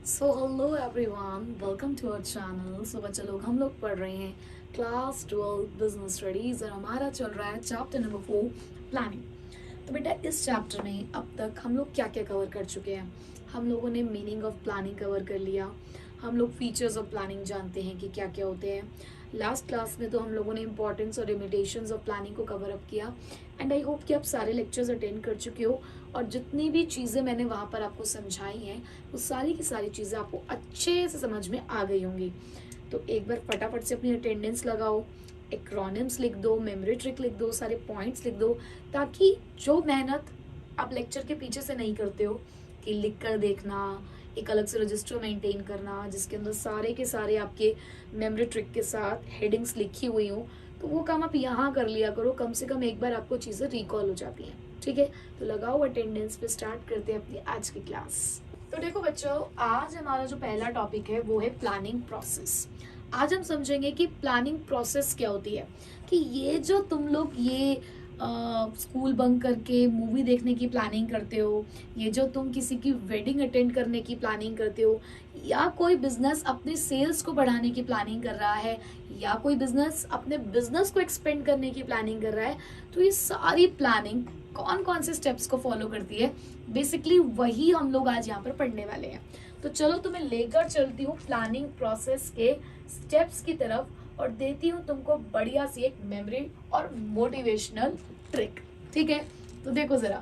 So hello everyone, welcome to our channel. So बच्चा लोग, हम लोग पढ़ रहे हैं क्लास 12 बिजनेस स्टडीज और हमारा चल रहा है चैप्टर नंबर 4 प्लानिंग। तो बेटा, इस चैप्टर में अब तक हम लोग क्या क्या कवर कर चुके हैं। हम लोगों ने मीनिंग ऑफ प्लानिंग कवर कर लिया। हम लोग फीचर्स ऑफ प्लानिंग जानते हैं कि क्या क्या होते हैं। लास्ट क्लास में तो हम लोगों ने इंपॉर्टेंस और लिमिटेशंस ऑफ प्लानिंग को कवर अप किया। एंड आई होप कि आप सारे लेक्चर्स अटेंड कर चुके हो और जितनी भी चीज़ें मैंने वहाँ पर आपको समझाई हैं वो सारी की सारी चीज़ें आपको अच्छे से समझ में आ गई होंगी। तो एक बार फटाफट से अपनी अटेंडेंस लगाओ, एक्रोनिम्स लिख दो, मेमोरी ट्रिक लिख दो, सारे पॉइंट्स लिख दो, ताकि जो मेहनत आप लेक्चर के पीछे से नहीं करते हो कि लिख कर देखना, एक अलग से रजिस्टर मेंटेन करना जिसके अंदर सारे के सारे आपके मेमोरी ट्रिक के साथ हेडिंग्स लिखी हुई हो, तो वो काम आप यहाँ कर लिया करो। कम से कम एक बार आपको चीज़ें रिकॉल हो जाती हैं। ठीक है, तो लगाओ अटेंडेंस पे, स्टार्ट करते हैं अपनी आज की क्लास। तो देखो बच्चों, आज हमारा जो पहला टॉपिक है वो है प्लानिंग प्रोसेस। आज हम समझेंगे कि प्लानिंग प्रोसेस क्या होती है। कि ये जो तुम लोग ये स्कूल बंक करके मूवी देखने की प्लानिंग करते हो, ये जो तुम किसी की वेडिंग अटेंड करने की प्लानिंग करते हो, या कोई बिजनेस अपने सेल्स को बढ़ाने की प्लानिंग कर रहा है, या कोई बिजनेस अपने बिजनेस को एक्सपेंड करने की प्लानिंग कर रहा है, तो ये सारी प्लानिंग कौन कौन से स्टेप्स को फॉलो करती है, बेसिकली वही हम लोग आज यहाँ पर पढ़ने वाले हैं। तो चलो तुम्हें लेकर चलती हूँ प्लानिंग प्रोसेस के स्टेप्स की तरफ और देती हूँ तुमको बढ़िया सी एक मेमोरी और मोटिवेशनल ट्रिक। ठीक है, तो देखो जरा,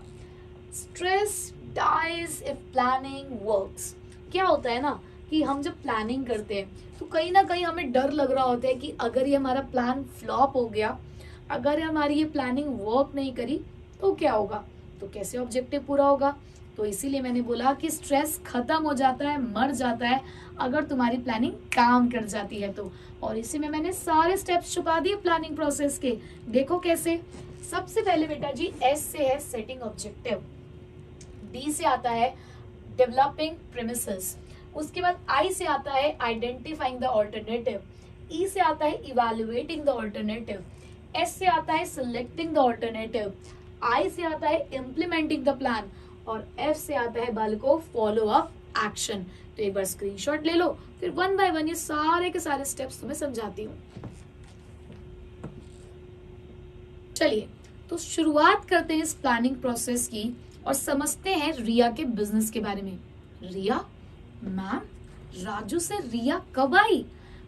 stress dies if planning works. क्या होता है ना कि हम जब प्लानिंग करते हैं तो कहीं ना कहीं हमें डर लग रहा होता है कि अगर ये हमारा प्लान फ्लॉप हो गया, अगर हमारी ये प्लानिंग वर्क नहीं करी तो क्या होगा, तो कैसे ऑब्जेक्टिव पूरा होगा। तो इसीलिए मैंने बोला कि स्ट्रेस खत्म हो जाता है, मर जाता है अगर तुम्हारी प्लानिंग काम कर जाती है तो। और इसी में मैंने सारे स्टेप्स छुपा दिए प्लानिंग प्रोसेस के। देखो कैसे। सबसे पहले बेटा जी, एस से है सेटिंग ऑब्जेक्टिव, डी से आता है डेवलपिंग प्रीमिसेस, उसके बाद आई से आता है आइडेंटिफाइंग द ऑल्टरनेटिव, ई से आता है इवैल्यूएटिंग द ऑल्टरनेटिव, एस से आता है सिलेक्टिंग द ऑल्टरनेटिव, आई से आता है इम्प्लीमेंटिंग द प्लान, और एफ से आता है बालको फॉलो अप एक्शन। तो एक बार स्क्रीनशॉट ले लो, फिर वन बाय वन ये सारे के सारे स्टेप्स तुम्हें समझाती हूँ। चलिए, तो शुरुआत करते हैं इस प्लानिंग प्रोसेस की और समझते हैं रिया के बिजनेस के बारे में। रिया मैम, राजू से रिया कब आई?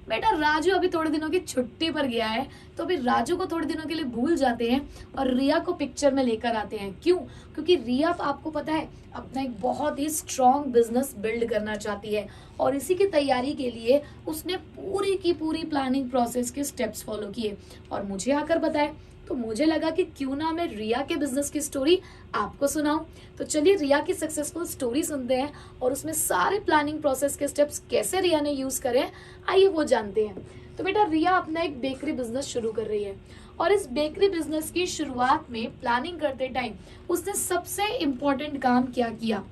बेटा, राजू अभी थोड़े दिनों की छुट्टी पर गया है, तो अभी राजू को थोड़े दिनों के लिए भूल जाते हैं और रिया को पिक्चर में लेकर आते हैं। क्यों? क्योंकि रिया, आपको पता है, अपना एक बहुत ही स्ट्रॉन्ग बिजनेस बिल्ड करना चाहती है और इसी की तैयारी के लिए उसने पूरी की पूरी प्लानिंग प्रोसेस के स्टेप्स फॉलो किए और मुझे आकर बताए। तो मुझे लगा कि क्यों ना मैं रिया के बिजनेस की स्टोरी आपको सुनाऊं। तो चलिए रिया की सक्सेसफुल स्टोरी सुनते हैं और उसमें सारे प्लानिंग प्रोसेस के स्टेप्स कैसे रिया ने यूज करे, आइए वो जानते हैं। तो बेटा, रिया अपना एक बेकरी बिजनेस शुरू कर रही है और इस बेकरी बिजनेस की शुरुआत में प्लानिंग करते टाइम उसने सबसे इंपॉर्टेंट काम क्या किया,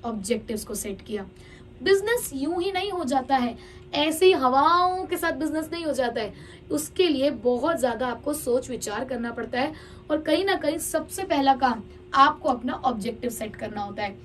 ऑब्जेक्टिव्स को सेट किया। बिजनेस यूं ही नहीं हो जाता है, ऐसे ही हवाओं के साथ बिजनेस नहीं हो जाता है। उसके लिए बहुत ज्यादा आपको सोच विचार करना पड़ता है और कहीं ना कहीं सबसे पहला काम आपको अपना ऑब्जेक्टिव सेट करना होता है।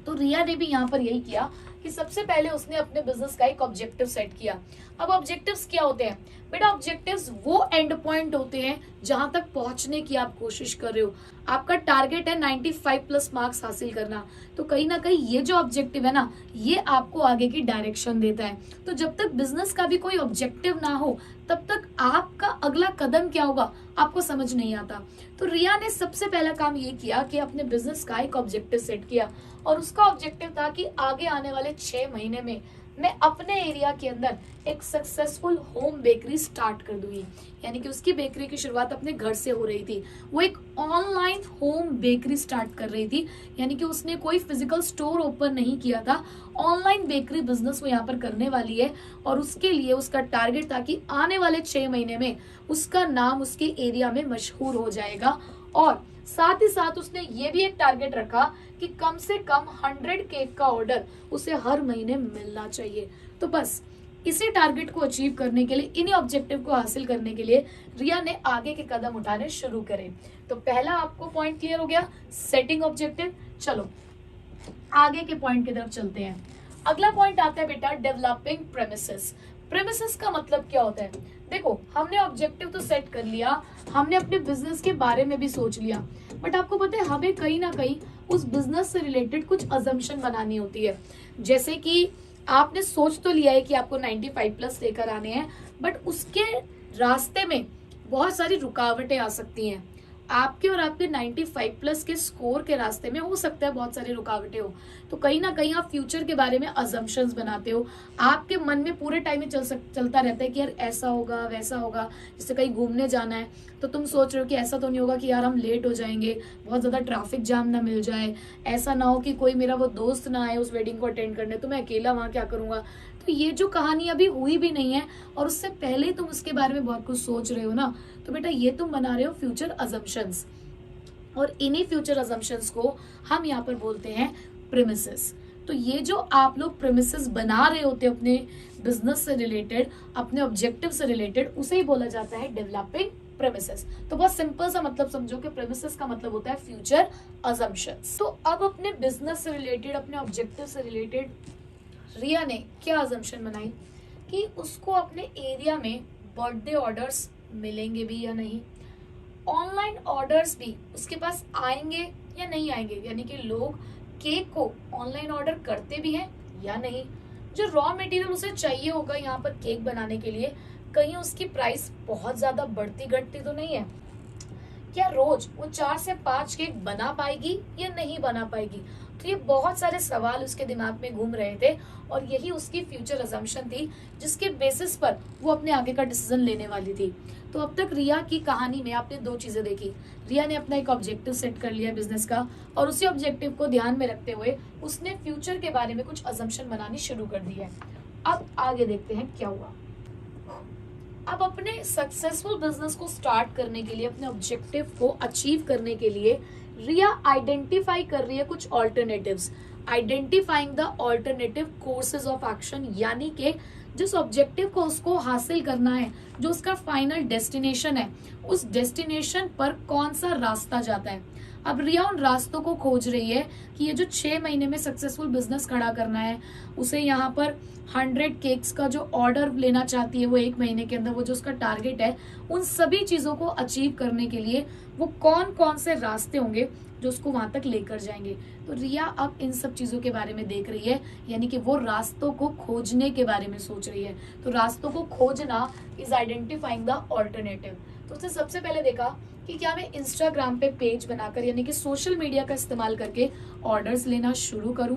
तो रिया ने भी यहाँ पर यही किया कि सबसे पहले उसने अपने बिजनेस का एक ऑब्जेक्टिव सेट किया। अब ऑब्जेक्टिव्स क्या होते हैं बेटा? ऑब्जेक्टिव्स वो एंड पॉइंट होते हैं जहां तक पहुंचने की आप कोशिश कर रहे हो। आपका टारगेट है 95 प्लस मार्क्स हासिल करना, तो कहीं ना कहीं ये जो ऑब्जेक्टिव है ना, ये आपको आगे की डायरेक्शन देता है। तो जब तक बिजनेस का भी कोई ऑब्जेक्टिव ना हो तब तक आपका अगला कदम क्या होगा आपको समझ नहीं आता। तो रिया ने सबसे पहला काम ये किया कि अपने बिजनेस का एक ऑब्जेक्टिव सेट किया और उसका ऑब्जेक्टिव था कि आगे आने वाले 6 महीने में मैं अपने एरिया के अंदर एक सक्सेसफुल होम बेकरी स्टार्ट कर दूंगी। यानी कि उसकी बेकरी की शुरुआत अपने घर से हो रही थी। वो एक ऑनलाइन होम बेकरी स्टार्ट कर रही थी, यानी कि उसने कोई फिजिकल स्टोर ओपन नहीं किया था, ऑनलाइन बेकरी बिजनेस वो यहाँ पर करने वाली है। और उसके लिए उसका टारगेट था कि आने वाले 6 महीने में उसका नाम उसके एरिया में मशहूर हो जाएगा। और साथ ही साथ उसने ये भी एक टारगेट रखा कि कम से कम 100 केक का ऑर्डर उसे हर महीने मिलना चाहिए। तो बस इसी टारगेट को अचीव करने के लिए, इन्हीं ऑब्जेक्टिव को हासिल करने के लिए रिया ने आगे के कदम उठाने शुरू करे। तो पहला आपको पॉइंट क्लियर हो गया, सेटिंग ऑब्जेक्टिव। चलो आगे के पॉइंट की तरफ चलते हैं। अगला पॉइंट आता है बेटा डेवलपिंग प्रेमिसेस। प्रेमिसेस का मतलब क्या होता है? देखो, हमने ऑब्जेक्टिव तो सेट कर लिया, हमने अपने बिजनेस के बारे में भी सोच लिया, बट आपको पता है हमें कहीं ना कहीं उस बिजनेस से रिलेटेड कुछ अजम्पशन बनानी होती है। जैसे कि आपने सोच तो लिया है कि आपको 95 प्लस लेकर आने हैं, बट उसके रास्ते में बहुत सारी रुकावटें आ सकती हैं। आपके और आपके 95 प्लस के स्कोर के रास्ते में हो सकता है बहुत सारी रुकावटें हो, तो कहीं ना कहीं आप फ्यूचर के बारे में अजम्पशंस बनाते हो। आपके मन में पूरे टाइम में चलता रहता है कि यार ऐसा होगा वैसा होगा। जैसे कहीं घूमने जाना है तो तुम सोच रहे हो कि ऐसा तो नहीं होगा कि यार हम लेट हो जाएंगे, बहुत ज्यादा ट्रैफिक जाम ना मिल जाए, ऐसा ना हो कि कोई मेरा वो दोस्त ना आए उस वेडिंग को अटेंड करने, तो मैं अकेला वहां क्या करूंगा। तो ये जो कहानी अभी हुई भी नहीं है और उससे पहले तुम उसके बारे में बहुत कुछ सोच रहे हो ना, तो बेटा ये तुम बना रहे हो फ्यूचर अजम्पशंस, और इन्हीं फ्यूचर अजम्पशंस को हम यहाँ पर बोलते हैं प्रेमिसेस। तो ये जो आप लोग प्रेमिसेस बना रहे होते हो अपने बिजनेस से रिलेटेड, अपने ऑब्जेक्टिव से रिलेटेड, उसे ही बोला जाता है डेवलपिंग प्रेमिसेस। तो बहुत सिंपल सा मतलब समझो कि प्रेमिसेस का मतलब होता है फ्यूचर अजम्पशंस। तो अब अपने बिजनेस से रिलेटेड, अपने ऑब्जेक्टिव से रिलेटेड रिया ने क्या अजम्पशन बनाई कि उसको अपने एरिया में बर्थडे ऑर्डर्स मिलेंगे भी या नहीं, ऑनलाइन ऑर्डर्स भी उसके पास आएंगे या नहीं आएंगे, यानी कि लोग केक को ऑनलाइन ऑर्डर करते भी हैं या नहीं, जो रॉ मटेरियल उसे चाहिए होगा यहाँ पर केक बनाने के लिए, कहीं उसकी प्राइस बहुत ज्यादा बढ़ती घटती तो नहीं है, क्या रोज वो 4 से 5 केक बना पाएगी या नहीं बना पाएगी। तो ये बहुत सारे सवाल उसके दिमाग में घूम रहे थे और यही उसकी फ्यूचर अजम्पशन थी जिसके बेसिस पर वो अपने आगे का डिसीजन लेने वाली थी। तो अब तक रिया की कहानी में आपने दो चीजें देखी। रिया ने अपना एक ऑब्जेक्टिव सेट कर लिया बिजनेस का, और उसी ऑब्जेक्टिव को ध्यान में रखते हुए उसने फ्यूचर के बारे में कुछ अजम्पशन बनानी शुरू कर दी है। अब आगे देखते हैं क्या हुआ। अब अपने सक्सेसफुल बिजनेस को स्टार्ट करने के लिए, अपने ऑब्जेक्टिव को अचीव करने के लिए रिया आइडेंटिफाई कर रही है कुछ alternatives, identifying the alternative courses of action, यानी कि जिस ऑब्जेक्टिव को उसको हासिल करना है, जो उसका फाइनल डेस्टिनेशन है, उस डेस्टिनेशन पर कौन सा रास्ता जाता है। अब रिया उन रास्तों को खोज रही है कि ये जो 6 महीने में सक्सेसफुल बिजनेस खड़ा करना है, उसे यहाँ पर 100 केक्स का जो ऑर्डर लेना चाहती है वो 1 महीने के अंदर, वो जो उसका टारगेट है, उन सभी चीजों को अचीव करने के लिए वो कौन कौन से रास्ते होंगे जो उसको वहां तक लेकर जाएंगे। तो रिया अब इन सब चीजों के बारे में देख रही है, यानी कि वो रास्तों को खोजने के बारे में सोच रही है। तो रास्तों को खोजना इज आइडेंटिफाइंग द ऑल्टरनेटिव। तो उसने सबसे पहले देखा कि क्या मैं इंस्टाग्राम पे पेज बनाकर, यानी कि सोशल मीडिया का इस्तेमाल करके ऑर्डर्स लेना शुरू करूं,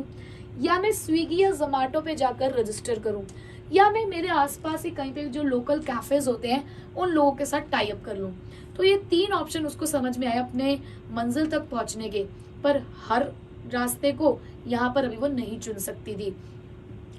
या मैं स्विगी या जोमेटो पे जाकर रजिस्टर करूं, या मैं मेरे आसपास ही कहीं पे जो लोकल कैफेज होते हैं उन लोगों के साथ टाई अप कर लूं। तो ये 3 ऑप्शन उसको समझ में आया अपने मंजिल तक पहुंचने के, पर हर रास्ते को यहाँ पर अभी वो नहीं चुन सकती थी।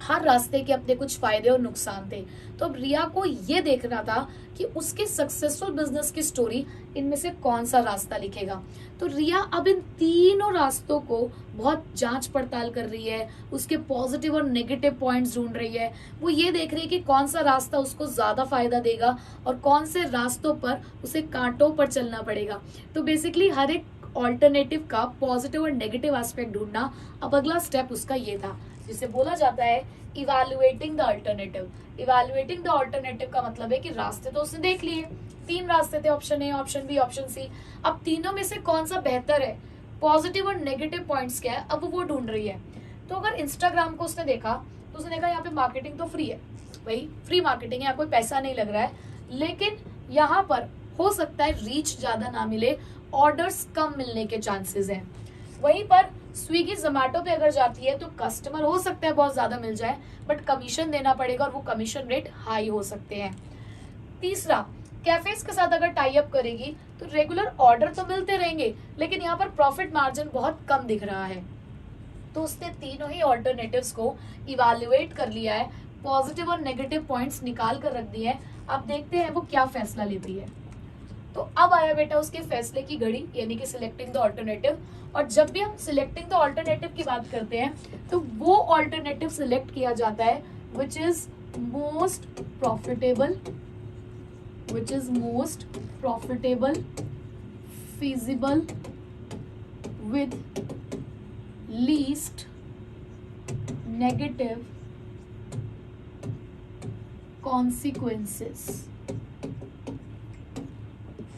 हर रास्ते के अपने कुछ फायदे और नुकसान थे। तो अब रिया को ये देखना था कि उसके सक्सेसफुल बिजनेस की स्टोरी इनमें से कौन सा रास्ता लिखेगा। तो रिया अब इन तीनों रास्तों को बहुत जांच पड़ताल कर रही है, उसके पॉजिटिव और नेगेटिव पॉइंट्स ढूंढ रही है। वो ये देख रही है कि कौन सा रास्ता उसको ज्यादा फायदा देगा और कौन से रास्तों पर उसे कांटों पर चलना पड़ेगा। तो बेसिकली हर एक ऑल्टरनेटिव का पॉजिटिव और नेगेटिव एस्पेक्ट ढूंढना अब अगला स्टेप उसका ये था, जिसे बोला जाता है evaluating the alternative. Evaluating the alternative का मतलब है कि रास्ते तो उसने देख लिए, 3 रास्ते थे, option A, option B, option C. अब तीनों में से कौन सा बेहतर है, पॉजिटिव और नेगेटिव पॉइंट्स क्या है, अब वो ढूंढ रही है। तो अगर इंस्टाग्राम को उसने देखा तो उसने देखा यहाँ पे मार्केटिंग तो फ्री है, भाई फ्री मार्केटिंग है, यहाँ कोई पैसा नहीं लग रहा है, लेकिन यहाँ पर हो सकता है रीच ज्यादा ना मिले, ऑर्डर्स कम मिलने के चांसेस हैं। वहीं पर स्विगी जोमेटो पे अगर जाती है तो कस्टमर हो सकता है बहुत ज्यादा मिल जाए, बट कमीशन देना पड़ेगा और वो कमीशन रेट हाई हो सकते हैं। तीसरा, कैफेज के साथ अगर टाई अप करेगी तो रेगुलर ऑर्डर तो मिलते रहेंगे, लेकिन यहाँ पर प्रॉफिट मार्जिन बहुत कम दिख रहा है। तो उसने तीनों ही ऑल्टरनेटिव्स को इवैल्यूएट कर लिया है, पॉजिटिव और नेगेटिव पॉइंट्स निकाल कर रख दिए हैं। अब देखते हैं वो क्या फैसला लेती है। तो अब आया बेटा उसके फैसले की घड़ी, यानी कि सिलेक्टिंग द ऑल्टरनेटिव। और जब भी हम सिलेक्टिंग द ऑल्टरनेटिव की बात करते हैं तो वो ऑल्टरनेटिव सिलेक्ट किया जाता है which is most profitable, feasible with least negative consequences.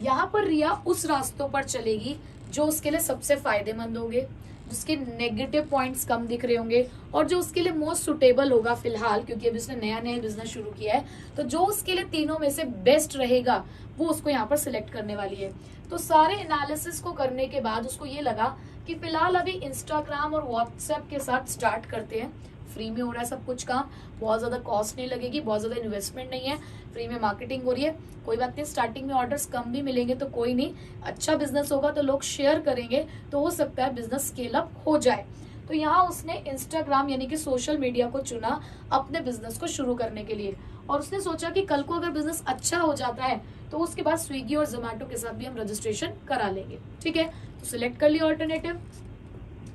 यहां पर रिया उस रास्तों पर चलेगी जो उसके लिए सबसे फायदेमंद होंगे, जिसके नेगेटिव पॉइंट्स कम दिख रहे होंगे और जो उसके लिए मोस्ट सुटेबल होगा फिलहाल, क्योंकि अभी उसने नया नया बिजनेस शुरू किया है, तो जो उसके लिए तीनों में से बेस्ट रहेगा वो उसको यहाँ पर सिलेक्ट करने वाली है। तो सारे एनालिसिस को करने के बाद उसको ये लगा कि फिलहाल अभी इंस्टाग्राम और व्हाट्सएप के साथ स्टार्ट करते हैं। फ्री में हो रहा है सब कुछ काम, बहुत ज्यादा कॉस्ट नहीं लगेगी, बहुत ज्यादा इन्वेस्टमेंट नहीं है, फ्री में मार्केटिंग हो रही है, कोई बात नहीं, स्टार्टिंग में ऑर्डर्स कम भी मिलेंगे तो कोई नहीं, अच्छा बिजनेस होगा तो लोग शेयर करेंगे, तो हो सकता है बिजनेस स्केल अप हो जाए। तो यहाँ उसने इंस्टाग्राम यानी कि सोशल मीडिया को चुना अपने बिजनेस को शुरू करने के लिए, और उसने सोचा कि कल को अगर बिजनेस अच्छा हो जाता है तो उसके बाद स्विगी और जोमेटो के साथ भी हम रजिस्ट्रेशन करा लेंगे। ठीक है, तो सिलेक्ट कर लिया ऑल्टरनेटिव।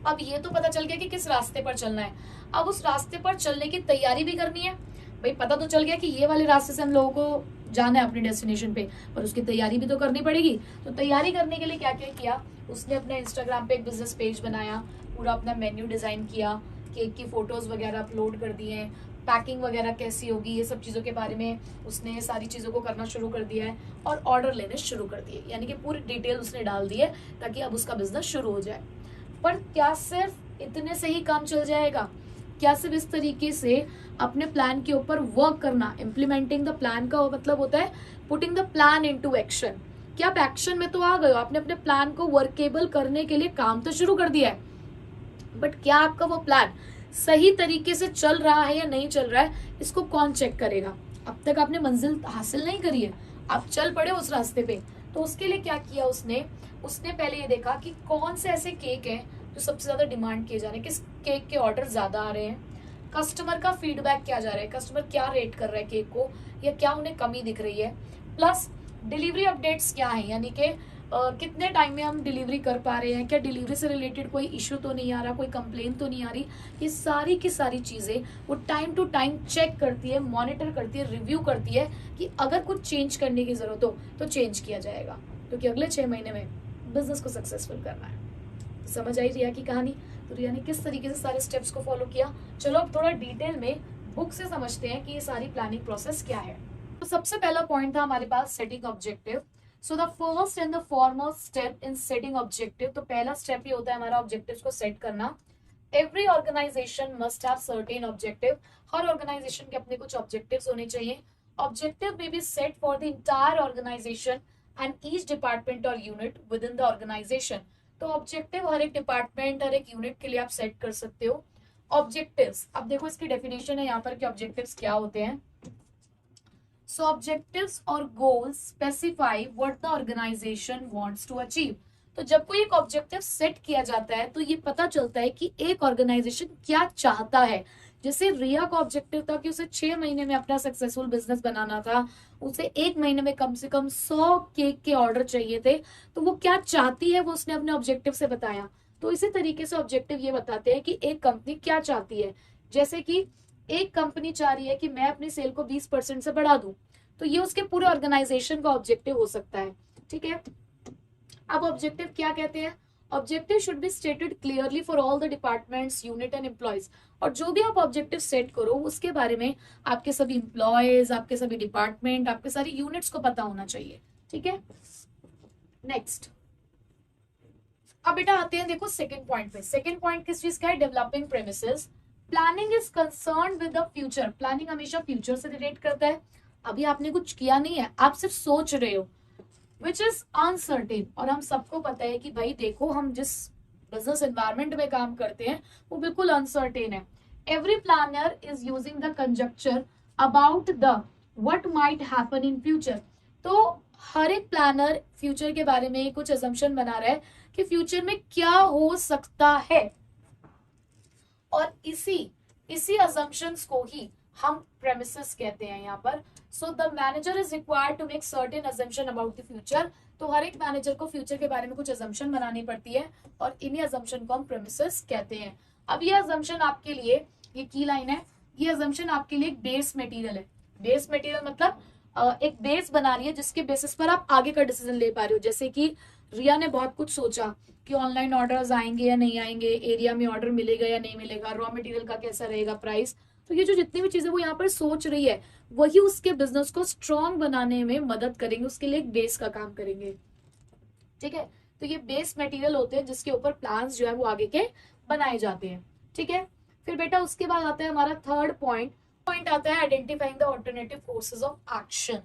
अब ये तो पता चल गया कि किस रास्ते पर चलना है, अब उस रास्ते पर चलने की तैयारी भी करनी है। भाई पता तो चल गया कि ये वाले रास्ते से हम लोगों को जाना है अपने डेस्टिनेशन पे, पर उसकी तैयारी भी तो करनी पड़ेगी। तो तैयारी करने के लिए क्या क्या किया, उसने अपने इंस्टाग्राम पे एक बिजनेस पेज बनाया, पूरा अपना मेन्यू डिजाइन किया, केक की फोटोज वगैरह अपलोड कर दिए हैं, पैकिंग वगैरह कैसी होगी ये सब चीज़ों के बारे में उसने सारी चीज़ों को करना शुरू कर दिया है, और ऑर्डर लेने शुरू कर दिए, यानी कि पूरी डिटेल उसने डाल दी है ताकि अब उसका बिजनेस शुरू हो जाए। पर क्या सिर्फ इतने से ही काम चल जाएगा? क्या सिर्फ इस तरीके से अपने प्लान के ऊपर वर्क करना, इम्प्लीमेंटिंग द प्लान का मतलब होता है putting the plan into action. क्या आप एक्शन में तो आ गए हो, आपने अपने प्लान को वर्केबल करने के लिए काम तो शुरू कर दिया है, बट क्या आपका वो प्लान सही तरीके से चल रहा है या नहीं चल रहा है, इसको कौन चेक करेगा? अब तक आपने मंजिल हासिल नहीं करी है, आप चल पड़े उस रास्ते पे। तो उसके लिए क्या किया उसने पहले ये देखा कि कौन से ऐसे केक हैं जो सबसे ज्यादा डिमांड किए जा रहे हैं, किस केक के ऑर्डर ज्यादा आ रहे हैं, कस्टमर का फीडबैक क्या जा रहा है, कस्टमर क्या रेट कर रहा है केक को, या क्या उन्हें कमी दिख रही है, प्लस डिलीवरी अपडेट्स क्या है, यानी कि कितने टाइम में हम डिलीवरी कर पा रहे हैं, क्या डिलीवरी से रिलेटेड कोई इशू तो नहीं आ रहा, कोई कंप्लेन तो नहीं आ रही। ये सारी की सारी चीजें वो टाइम टू टाइम चेक करती है, मॉनिटर करती है, रिव्यू करती है कि अगर कुछ चेंज करने की जरूरत हो तो चेंज किया जाएगा, क्योंकि अगले 6 महीने में बिजनेस को सक्सेसफुल करना है। तो समझ आई रिया की कहानी? तो रिया ने किस तरीके से सारे स्टेप्स को फॉलो किया। चलो अब थोड़ा डिटेल में बुक से समझते हैं कि ये सारी प्लानिंग प्रोसेस क्या है। तो सबसे पहला पॉइंट था हमारे पास setting objective. So the first and the foremost step in setting objective, तो पहला स्टेप ये होता है हमारा ऑब्जेक्टिव्स को सेट करना। Every organization must have certain objective, हर ऑर्गेनाइजेशन के अपने कुछ ऑब्जेक्टिव्स होने चाहिए। Objective may be set for the entire organization and each department और unit within the organization. तो ऑब्जेक्टिव हर एक डिपार्टमेंट, हर एक यूनिट के लिए आप सेट कर सकते हो। ऑब्जेक्टिव्स, अब देखो इसकी डेफिनेशन है यहाँ पर कि ऑब्जेक्टिव्स क्या होते हैं। So objectives or goals specify what the organization wants to achieve. तो जब कोई एक ऑब्जेक्टिव सेट किया जाता है तो ये पता चलता है कि एक ऑर्गेनाइजेशन क्या चाहता है। जैसे रिया का ऑब्जेक्टिव था कि उसे 6 महीने में अपना सक्सेसफुल बिजनेस बनाना था, उसे 1 महीने में कम से कम 100 केक के ऑर्डर चाहिए थे, तो वो क्या चाहती है वो उसने अपने ऑब्जेक्टिव से बताया। तो इसी तरीके से ऑब्जेक्टिव ये बताते हैं कि एक कंपनी क्या चाहती है। जैसे कि एक कंपनी चाह रही है कि मैं अपनी सेल को 20% से बढ़ा दूं, तो ये उसके पूरे ऑर्गेनाइजेशन का ऑब्जेक्टिव हो सकता है। ठीक है, अब ऑब्जेक्टिव क्या कहते हैं? Objective should be stated clearly for all the departments, unit and employees. और जो भी आप ऑब्जेक्टिव सेट करो उसके बारे में आपके सभी एम्प्लॉयज, आपके सभी डिपार्टमेंट, आपके सारी यूनिट्स को पता होना चाहिए। ठीक है, नेक्स्ट अब बेटा आते हैं देखो सेकंड पॉइंट पे। सेकंड पॉइंट किस चीज का है? Developing premises. Planning is concerned with the future. Planning हमेशा फ्यूचर से रिलेट करता है। अभी आपने कुछ किया नहीं है, आप सिर्फ सोच रहे हो, विच इज अनसर्टेन। और हम सबको पता है कि भाई देखो हम जिस बिजनेस एनवायरमेंट में काम करते हैं वो बिल्कुल अनसर्टेन है। Every planner is using the conjecture about the what might happen in future. तो हर एक प्लानर फ्यूचर के बारे में कुछ असम्पशन बना रहा है कि फ्यूचर में क्या हो सकता है, और इसी असम्पशंस को ही हम प्रेमिसेस कहते हैं यहाँ पर। So the manager is required to make certain assumption about the future. तो हर एक मैनेजर को फ्यूचर के बारे में कुछ असम्पशन बनानी पड़ती है, और इन्हीं असम्पशन को हम प्रेमिसेस कहते हैं। अब ये असम्पशन आपके लिए, ये की लाइन है, ये असम्पशन आपके लिए एक बेस मटेरियल है। बेस मटेरियल मतलब एक बेस बना रही है जिसके बेसिस पर आप आगे का डिसीजन ले पा रहे हो। जैसे कि रिया ने बहुत कुछ सोचा कि ऑनलाइन ऑर्डर्स आएंगे या नहीं आएंगे, एरिया में ऑर्डर मिलेगा या नहीं मिलेगा, रॉ मटेरियल का कैसा रहेगा प्राइस। तो ये जो जितनी भी चीजें वो यहाँ पर सोच रही है वही उसके बिजनेस को स्ट्रॉन्ग बनाने में मदद करेंगे, उसके लिए एक बेस का काम करेंगे। ठीक है, तो ये बेस मटेरियल होते हैं जिसके ऊपर प्लान्स जो है वो आगे के बनाए जाते हैं। ठीक है, फिर बेटा उसके बाद आता है हमारा थर्ड पॉइंट। पॉइंट आता है identifying the alternative courses of action,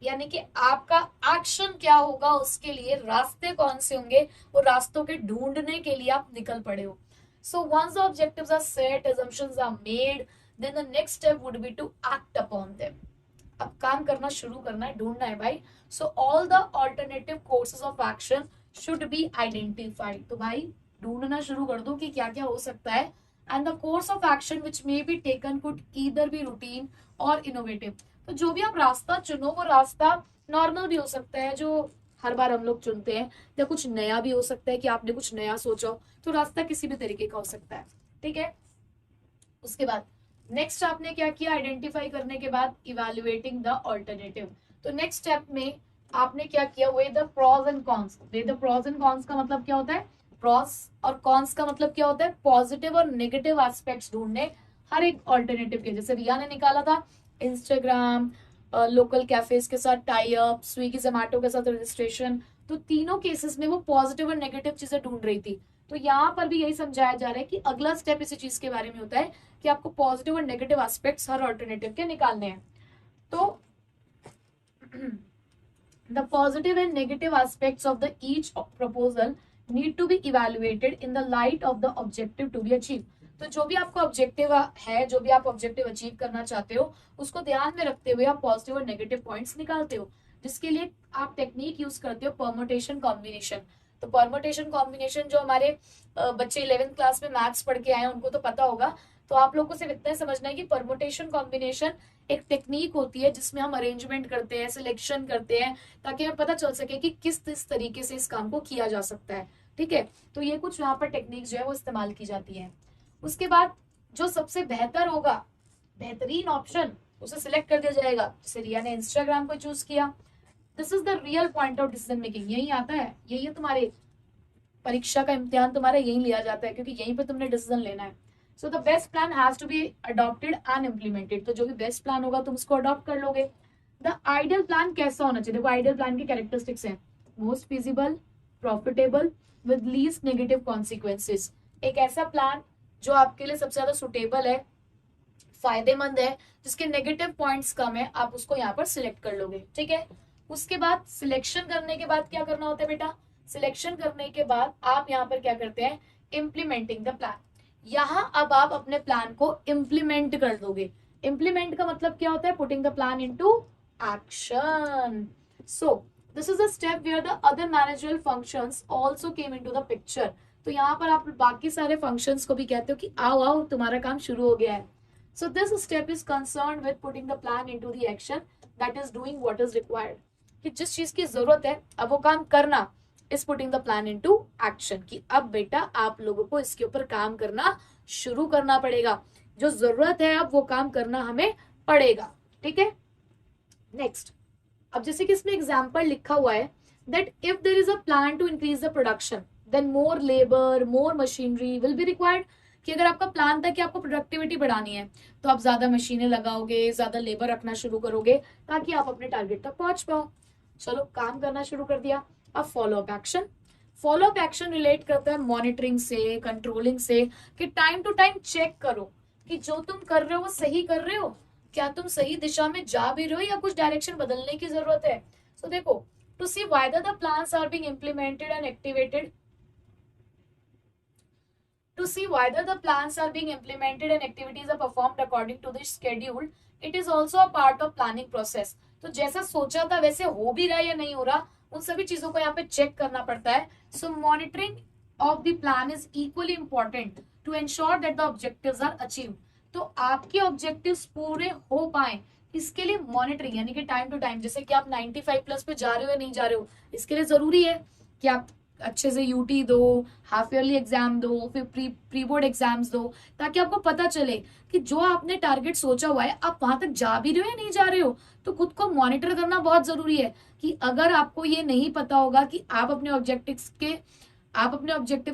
यानी कि आपका एक्शन क्या होगा, उसके लिए रास्ते कौन से होंगे, वो रास्तों के ढूंढने के लिए आप निकल पड़े हो। So once the objectives are set, assumptions are made, then the next step would be to act upon them. अब काम करना शुरू करना है, ढूंढना है भाई। So all the alternative courses of action should be identified. तो भाई ढूंढना शुरू कर दो कि क्या क्या हो सकता है। And the course of action which may be taken could either be routine और इनोवेटिव। तो जो भी आप रास्ता चुनो वो रास्ता नॉर्मल भी हो सकता है जो हर बार हम लोग चुनते हैं, या कुछ नया भी हो सकता है कि आपने कुछ नया सोचा हो। तो रास्ता किसी भी तरीके का हो सकता है। ठीक है, उसके बाद नेक्स्ट आपने क्या किया, आइडेंटिफाई करने के बाद इवेल्युएटिंग द ऑल्टरनेटिव। तो नेक्स्ट स्टेप में आपने क्या किया, way the pros and cons. Way the pros and cons का मतलब क्या होता है, प्रॉस और कॉन्स का मतलब क्या होता है, पॉजिटिव और नेगेटिव एस्पेक्ट्स ढूंढने हर एक ऑल्टरनेटिव के। जैसे रिया ने निकाला था इंस्टाग्राम, लोकल कैफेज के साथ टाई अप, स्विगी जोमैटो के साथ रजिस्ट्रेशन। तो तीनों केसेस में वो पॉजिटिव और नेगेटिव चीजें ढूंढ रही थी। तो यहाँ पर भी यही समझाया जा रहा है कि अगला स्टेप इसी चीज के बारे में होता है कि आपको पॉजिटिव और नेगेटिव एस्पेक्ट्स हर ऑल्टरनेटिव के निकालने हैं। तो the positive and negative aspects of the each proposal need to be evaluated in the light of the objective to be achieved। तो जो भी आपका ऑब्जेक्टिव है, जो भी आप ऑब्जेक्टिव अचीव करना चाहते हो, उसको ध्यान में रखते हुए आप पॉजिटिव और नेगेटिव पॉइंट्स निकालते हो, जिसके लिए आप टेक्निक यूज करते हो परमुटेशन कॉम्बिनेशन। तो परमुटेशन कॉम्बिनेशन जो हमारे बच्चे 11th क्लास में मैथ्स पढ़ के आए हैं उनको तो पता होगा। तो आप लोगों को सिर्फ इतना समझना है कि परमुटेशन कॉम्बिनेशन एक टेक्निक होती है जिसमें हम अरेंजमेंट करते हैं, सिलेक्शन करते हैं, ताकि हमें पता चल सके कि किस तरीके से इस काम को किया जा सकता है। ठीक है, तो ये कुछ यहाँ पर टेक्निक जो है वो इस्तेमाल की जाती है। उसके बाद जो सबसे बेहतर होगा, बेहतरीन ऑप्शन, उसे सिलेक्ट कर दिया जाएगा। जैसे रिया ने इंस्टाग्राम को चूज किया। This is the real point of decision making. यही आता है, यही तुम्हारे परीक्षा का इम्तिहान तुम्हारा यही लिया जाता है, क्योंकि यहीं पे तुमने डिसीजन लेना है। So the best plan has to be adopted and implemented. तो जो भी बेस्ट प्लान होगा तुम उसको अडॉप्ट कर लोगे। द आइडियल प्लान कैसा होना चाहिए, देखो आइडियल प्लान के कैरेक्टरिस्टिक्स हैं, most feasible, profitable, with least negative consequences. एक ऐसा प्लान जो आपके लिए सबसे ज्यादा सुटेबल है, फायदेमंद है, जिसके नेगेटिव पॉइंट्स कम है, आप उसको यहाँ पर सिलेक्ट कर लोगे। ठीक है, उसके बाद सिलेक्शन करने के बाद क्या करना होता है बेटा, सिलेक्शन करने के बाद आप यहाँ पर क्या करते हैं, इम्प्लीमेंटिंग द प्लान। यहाँ अब आप अपने प्लान को इम्प्लीमेंट कर दोगे। इम्प्लीमेंट का मतलब क्या होता है, putting the plan into action. So this is the step where the other managerial functions also came into the picture. तो यहाँ पर आप बाकी सारे फंक्शंस को भी कहते हो कि आओ आओ तुम्हारा काम शुरू हो गया है। So this step is concerned with putting the plan into the action, that is doing what is required। कि जिस चीज की जरूरत है अब वो काम करना, is putting the plan into action। कि अब बेटा आप लोगों को इसके ऊपर काम करना शुरू करना पड़ेगा, जो जरूरत है अब वो काम करना हमें पड़ेगा। ठीक है, नेक्स्ट, अब जैसे कि इसमें एग्जाम्पल लिखा हुआ है that if there is a plan to increase the production then more labor, more machinery will be required। कि अगर आपका प्लान था कि आपको प्रोडक्टिविटी बढ़ानी है तो आप ज्यादा मशीनें लगाओगे, ज्यादा लेबर रखना शुरू करोगे ताकि आप अपने टारगेट तक पहुंच पाओ। चलो काम करना शुरू कर दिया। अब follow up action. Follow up action relate करता है मॉनिटरिंग से, कंट्रोलिंग से, कि टाइम टू टाइम चेक करो कि जो तुम कर रहे हो वो सही कर रहे हो, क्या तुम सही दिशा में जा भी रहे हो या कुछ डायरेक्शन बदलने की जरूरत है। सो देखो, to see whether the plans are being implemented and activated, to see whether the plans are being implemented and activities are performed according to the schedule, it is also a part of planning process। तो जैसा सोचा था वैसे हो भी रहा है या नहीं हो रहा, उन सभी चीजों को यहाँ पे चेक करना पड़ता है। So monitoring of the plan is equally important to ensure that the objectives are achieved. तो आपके ऑब्जेक्टिव्स पूरे हो पाए इसके लिए मॉनिटरिंग, यानी कि टाइम टू टाइम, जैसे कि आप 95+ पे जा रहे हो या नहीं जा रहे हो, इसके लिए जरूरी है कि आप अच्छे से यूटी दो, हाफ ईयरली एग्जाम दो, फिर प्री बोर्ड एग्जाम्स दो, ताकि आपको पता चले कि जो आपने टारगेट सोचा हुआ है आप वहां तक जा भी रहे हो या नहीं जा रहे हो। तो खुद को मॉनिटर करना बहुत जरूरी है कि अगर आपको ये नहीं पता होगा कि आप अपने ऑब्जेक्टिव्स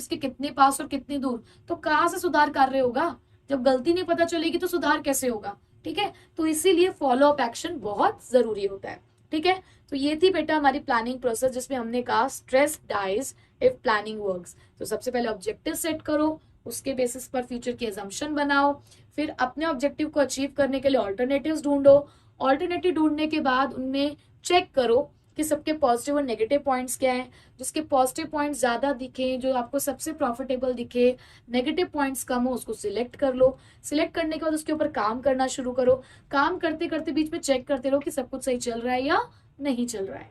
के कितने पास और कितनी दूर, तो कहाँ से सुधार कर रहे होगा। जब गलती नहीं पता चलेगी तो सुधार कैसे होगा। ठीक है, तो इसीलिए फॉलो अप एक्शन बहुत जरूरी होता है। ठीक है, तो ये थी बेटा हमारी प्लानिंग प्रोसेस, जिसमें हमने कहा stress dies if planning works. तो सबसे पहले ऑब्जेक्टिव सेट करो, उसके बेसिस पर फ्यूचर की एजम्पशन बनाओ, फिर अपने ऑब्जेक्टिव को अचीव करने के लिए ऑल्टरनेटिव्स ढूंढो। ऑल्टरनेटिव ढूंढने के बाद उनमें चेक करो कि सबके पॉजिटिव और नेगेटिव पॉइंट्स क्या हैं। जिसके पॉजिटिव पॉइंट्स ज्यादा दिखे, जो आपको सबसे प्रॉफिटेबल दिखे, नेगेटिव पॉइंट्स कम हो, उसको सिलेक्ट कर लो। सिलेक्ट करने के बाद उसके ऊपर काम करना शुरू करो। काम करते करते बीच में चेक करते रहो कि सब कुछ सही चल रहा है या नहीं चल रहा है।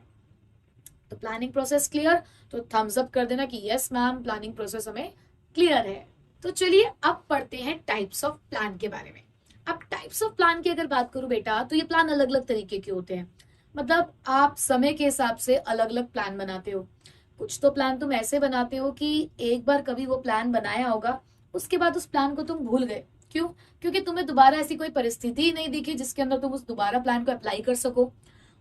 तो प्लानिंग प्रोसेस क्लियर, तो थम्स अप कर देना कि यस मैम, प्लानिंग प्रोसेस हमें क्लियर है। तो चलिए अब पढ़ते हैं टाइप्स ऑफ प्लान के बारे में। अब टाइप्स ऑफ प्लान की अगर बात करूं बेटा, तो ये प्लान अलग अलग तरीके के होते हैं। मतलब आप समय के हिसाब से अलग अलग प्लान बनाते हो। कुछ तो प्लान तुम ऐसे बनाते हो कि एक बार कभी वो प्लान बनाया होगा, उसके बाद उस प्लान को तुम भूल गए। क्यों? क्योंकि तुम्हें दोबारा ऐसी कोई परिस्थिति ही नहीं दिखी जिसके अंदर तुम उस दोबारा प्लान को अप्लाई कर सको।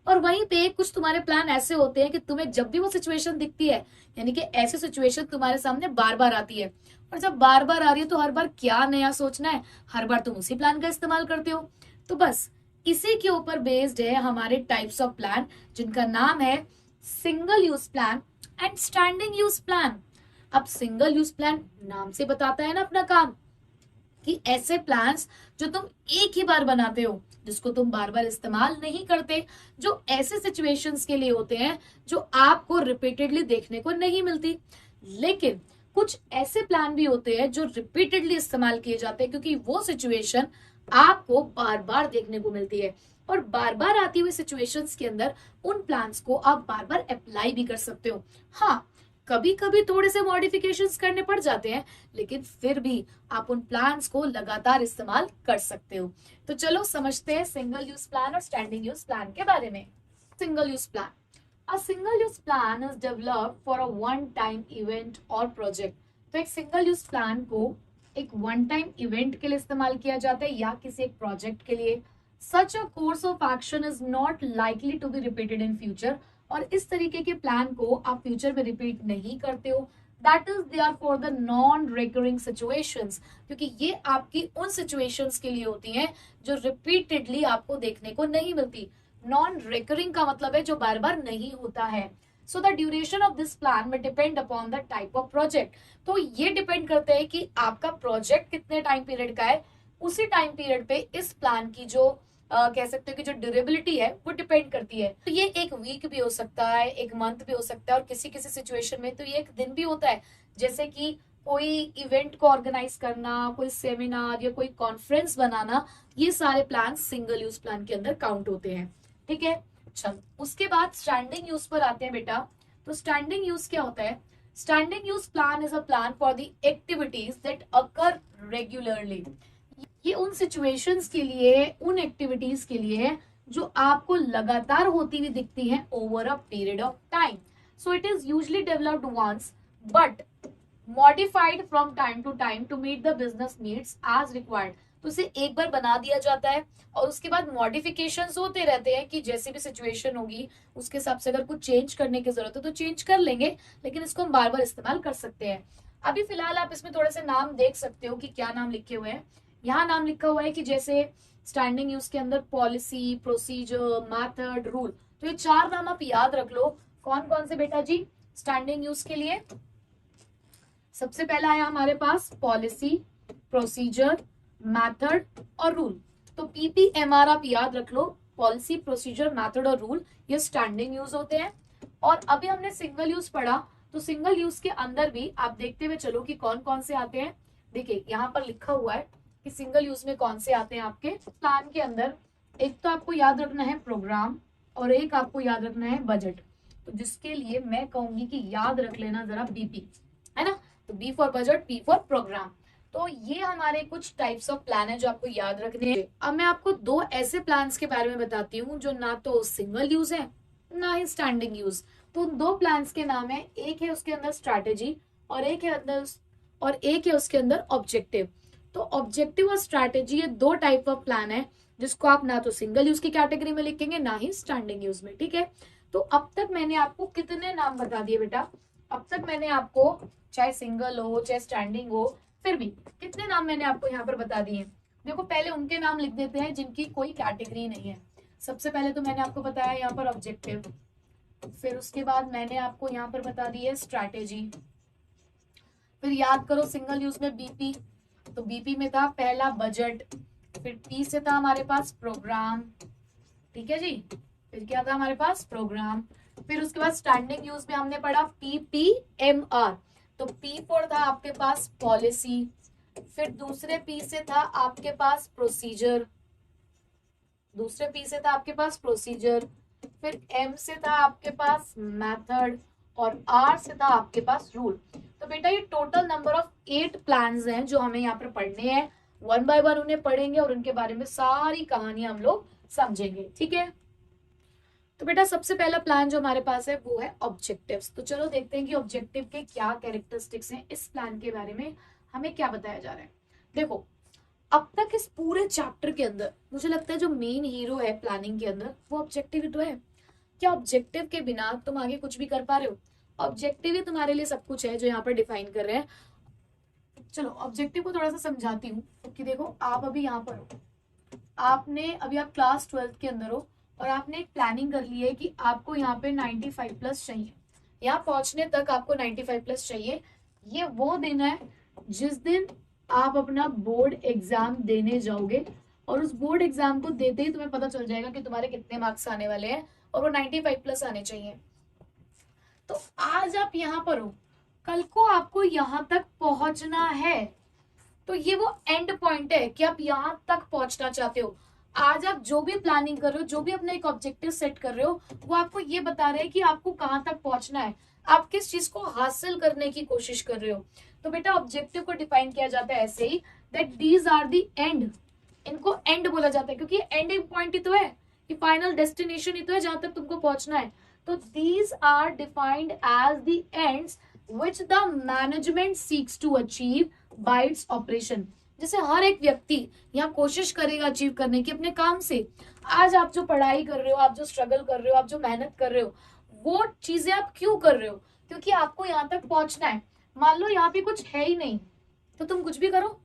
और वहीं पे कुछ तुम्हारे प्लान ऐसे होते हैं कि तुम्हें जब भी वो सिचुएशन दिखती है, यानी कि ऐसी सिचुएशन तुम्हारे सामने बार बार आती है, और जब बार बार आ रही है तो हर बार क्या नया सोचना है, हर बार तुम उसी प्लान का इस्तेमाल करते हो। तो बस इसी के ऊपर बेस्ड है हमारे टाइप्स ऑफ प्लान, जिनका नाम है single use plan and standing use plan. अब सिंगल यूज प्लान नाम से बताता है ना अपना काम, कि ऐसे प्लान्स जो तुम एक ही बार बनाते हो, जिसको तुम बार बार इस्तेमाल नहीं करते, जो ऐसे सिचुएशंस के लिए होते हैं जो आपको रिपीटेडली देखने को नहीं मिलती। लेकिन कुछ ऐसे प्लान भी होते हैं जो रिपीटेडली इस्तेमाल किए जाते हैं, क्योंकि वो सिचुएशन आपको बार बार देखने को मिलती है, और बार बार आती हुई सिचुएशंस के अंदर उन प्लान्स को आप बार बार अप्लाई भी कर सकते हो। हाँ, कभी कभी थोड़े से मॉडिफिकेशंस करने पड़ जाते हैं, लेकिन फिर भी आप उन प्लान्स को लगातार इस्तेमाल कर सकते हो। तो चलो समझते हैं सिंगल यूज प्लान और स्टैंडिंग यूज प्लान के बारे में। Single use plan, a single use plan is developed for a one time event और प्रोजेक्ट। तो एक सिंगल यूज प्लान को एक वन टाइम इवेंट के लिए इस्तेमाल किया जाता है या किसी एक प्रोजेक्ट के लिए। Such a course of action is not likely to be repeated in future. और इस तरीके के प्लान को आप फ्यूचर में रिपीट नहीं करते हो। That is they are for the non recurring situations, क्योंकि ये आपकी उन सिचुएशंस के लिए होती हैं जो रिपीटेडली आपको देखने को नहीं मिलती। नॉन रिकरिंग का मतलब है जो बार बार नहीं होता है। So the duration of this plan may depend upon the type of project. तो ये डिपेंड करता है कि आपका प्रोजेक्ट कितने टाइम पीरियड का है, उसी टाइम पीरियड पे इस प्लान की जो कह सकते हो कि जो ड्यूरेबिलिटी है वो डिपेंड करती है। तो ये एक वीक भी हो सकता है, एक मंथ भी हो सकता है, और किसी किसी सिचुएशन में तो ये एक दिन भी होता है। जैसे कि कोई इवेंट को ऑर्गेनाइज करना, कोई सेमिनार या कोई कॉन्फ्रेंस बनाना, ये सारे प्लान सिंगल यूज प्लान के अंदर काउंट होते हैं। ठीक है, चलो उसके बाद स्टैंडिंग यूज पर आते हैं बेटा। तो स्टैंडिंग यूज क्या होता है? Standing use plan is a plan for the activities that occur regularly. ये उन सिचुएशंस के लिए, उन एक्टिविटीज के लिए जो आपको लगातार होती हुई दिखती हैं over a period of time. So it is usually developed once but modified from time to time to meet the business needs as required. तो इसे एक बार बना दिया जाता है और उसके बाद मॉडिफिकेशंस होते रहते हैं कि जैसी भी सिचुएशन होगी उसके हिसाब से अगर कुछ चेंज करने की जरूरत है तो चेंज कर लेंगे, लेकिन इसको हम बार बार इस्तेमाल कर सकते हैं। अभी फिलहाल आप इसमें थोड़े से नाम देख सकते हो कि क्या नाम लिखे हुए हैं। यहाँ नाम लिखा हुआ है कि जैसे स्टैंडिंग यूज के अंदर पॉलिसी, प्रोसीजर, मेथड, रूल। तो ये चार नाम आप याद रख लो। कौन कौन से बेटा जी? स्टैंडिंग यूज के लिए सबसे पहला आया हमारे पास पॉलिसी, प्रोसीजर, मेथड और रूल। तो PPMR आप याद रख लो। पॉलिसी, प्रोसीजर, मेथड और रूल, ये स्टैंडिंग यूज होते हैं। और अभी हमने सिंगल यूज पढ़ा, तो सिंगल यूज के अंदर भी आप देखते हुए चलो कि कौन कौन से आते हैं। देखिए यहाँ पर लिखा हुआ है कि सिंगल यूज में कौन से आते हैं आपके प्लान के अंदर। एक तो आपको याद रखना है प्रोग्राम, और एक आपको याद रखना है बजट। तो जिसके लिए मैं कहूंगी कि याद रख लेना जरा BP, है ना। तो B for budget, P for program. तो ये हमारे कुछ टाइप्स ऑफ प्लान है जो आपको याद रखने हैं। अब मैं आपको दो ऐसे प्लान्स के बारे में बताती हूँ जो ना तो सिंगल यूज है ना ही स्टैंडिंग यूज। तो उन दो प्लान्स के नाम है, एक है उसके अंदर स्ट्रैटेजी और एक है उसके अंदर ऑब्जेक्टिव। तो ऑब्जेक्टिव और स्ट्रैटेजी ये दो टाइप ऑफ प्लान है जिसको आप ना तो सिंगल यूज की कैटेगरी में लिखेंगे ना ही स्टैंडिंग यूज में, ठीक है। तो अब तक मैंने आपको कितने नाम बता दिए बेटा, अब तक मैंने आपको चाहे सिंगल हो चाहे स्टैंडिंग हो फिर भी कितने नाम मैंने आपको यहाँ पर बता दिए। देखो पहले उनके नाम लिख देते हैं जिनकी कोई कैटेगरी नहीं है। सबसे पहले तो मैंने आपको बताया यहाँ पर ऑब्जेक्टिव, फिर उसके बाद मैंने आपको यहाँ पर बता दी है स्ट्रैटेजी, फिर याद करो सिंगल यूज में बीपी, तो बीपी में था पहला बजट, फिर पी से था हमारे पास प्रोग्राम, ठीक है जी, फिर क्या था हमारे पास प्रोग्राम, फिर उसके बाद स्टैंडिंग यूज में हमने पढ़ा PPMR, तो पी फॉर था आपके पास पॉलिसी, फिर दूसरे पी से था आपके पास प्रोसीजर, दूसरे पी से था आपके पास प्रोसीजर, फिर एम से था आपके पास मेथड और आर से था आपके पास रूल। तो बेटा ये टोटल नंबर ऑफ 8 प्लान्स हैं जो हमें यहाँ पर पढ़ने हैं, वन बाय वन उन्हें पढ़ेंगे और उनके बारे में सारी कहानियां हम लोग समझेंगे, ठीक है। तो बेटा सबसे पहला प्लान जो हमारे पास है वो है ऑब्जेक्टिव्स। तो चलो देखते हैं कि ऑब्जेक्टिव के क्या कैरेक्टरिस्टिक्स हैं, इस प्लान के बारे में हमें क्या बताया जा रहा है। देखो अब तक इस पूरे चैप्टर के अंदर मुझे लगता है जो मेन हीरो है प्लानिंग के अंदर वो ऑब्जेक्टिव ही तो है। क्या ऑब्जेक्टिव के बिना तुम आगे कुछ भी कर पा रहे हो? ऑब्जेक्टिव ही तुम्हारे लिए सब कुछ है जो यहाँ पर डिफाइन कर रहे हैं। चलो ऑब्जेक्टिव को थोड़ा सा समझाती हूँ कि देखो आप अभी यहाँ पर हो, आपने अभी आप क्लास 12th के अंदर हो और आपने एक प्लानिंग कर ली है कि आपको यहाँ पे 95 प्लस चाहिए, यहाँ पहुंचने तक आपको 95 प्लस चाहिए। ये वो दिन है जिस दिन आप अपना बोर्ड एग्जाम देने जाओगे और उस बोर्ड एग्जाम को देते ही तुम्हें पता चल जाएगा कि तुम्हारे कितने मार्क्स आने वाले हैं और वो 95 प्लस आने चाहिए। तो आज आप यहाँ पर हो, कल को आपको यहाँ तक पहुंचना है, तो ये वो एंड पॉइंट है कि आप यहाँ तक पहुंचना चाहते हो। आज आप जो भी प्लानिंग कर रहे हो, जो भी अपना एक ऑब्जेक्टिव सेट कर रहे हो, वो आपको ये बता रहे हैं कि आपको कहाँ तक पहुंचना है, आप किस चीज को हासिल करने की कोशिश कर रहे हो। तो बेटा ऑब्जेक्टिव को डिफाइन किया जाता है ऐसे ही, that these are the end, इनको एंड बोला जाता है क्योंकि एंडिंग पॉइंट ही तो है, कि फाइनल डेस्टिनेशन ही तो है जहां तक तुमको पहुंचना है। तो these are defined as the ends which the management seeks to achieve by its operation. जैसे हर एक व्यक्ति यहाँ कोशिश करेगा अचीव करने की अपने काम से। आज आप जो पढ़ाई कर रहे हो, आप जो स्ट्रगल कर रहे हो, आप जो मेहनत कर रहे हो, वो चीजें आप क्यों कर रहे हो? क्योंकि आपको यहाँ तक पहुंचना है। मान लो यहाँ पे कुछ है ही नहीं तो तुम कुछ भी करो,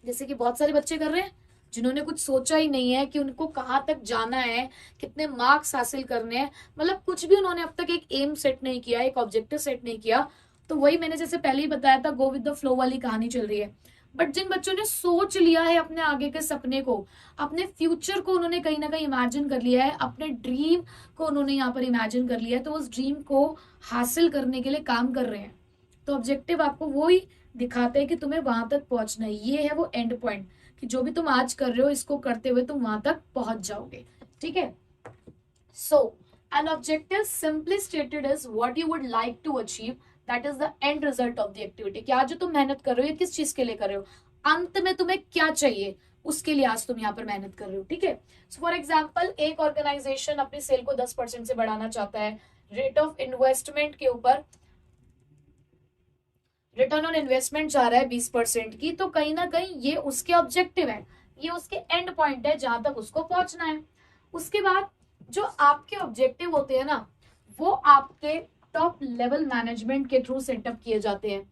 जैसे कि बहुत सारे बच्चे कर रहे हैं जिन्होंने कुछ सोचा ही नहीं है कि उनको कहाँ तक जाना है, कितने मार्क्स हासिल करने हैं, मतलब कुछ भी उन्होंने अब तक एक एम सेट नहीं किया, एक ऑब्जेक्टिव सेट नहीं किया। तो वही मैंने जैसे पहले ही बताया था, गो विद द फ्लो वाली कहानी चल रही है। बट जिन बच्चों ने सोच लिया है अपने आगे के सपने को, अपने फ्यूचर को उन्होंने कहीं ना कहीं इमेजिन कर लिया है, अपने ड्रीम को उन्होंने यहाँ पर इमेजिन कर लिया है, तो उस ड्रीम को हासिल करने के लिए काम कर रहे हैं। तो ऑब्जेक्टिव आपको वो ही दिखाते हैं कि तुम्हें वहां तक पहुंचना है, ये है वो एंड पॉइंट कि जो भी तुम आज कर रहे हो इसको करते हुए तुम वहां तक पहुंच जाओगे, ठीक है। So an objective simply stated is what you would like to achieve, that is the end result of the activity. कि आज जो तुम मेहनत कर रहे हो ये किस चीज के लिए कर रहे हो, अंत में तुम्हें क्या चाहिए उसके लिए आज तुम यहाँ पर मेहनत कर रहे हो, ठीक है। सो फॉर एग्जाम्पल एक ऑर्गेनाइजेशन अपनी सेल को 10% से बढ़ाना चाहता है, रेट ऑफ इन्वेस्टमेंट के ऊपर रिटर्न ऑन इन्वेस्टमेंट जा रहा है 20% की, तो कहीं ना कहीं ये उसके ऑब्जेक्टिव है, ये उसके एंड पॉइंट है जहां तक उसको पहुंचना है। उसके बाद जो आपके ऑब्जेक्टिव होते हैं ना, वो आपके टॉप लेवल मैनेजमेंट के थ्रू सेटअप किए जाते हैं।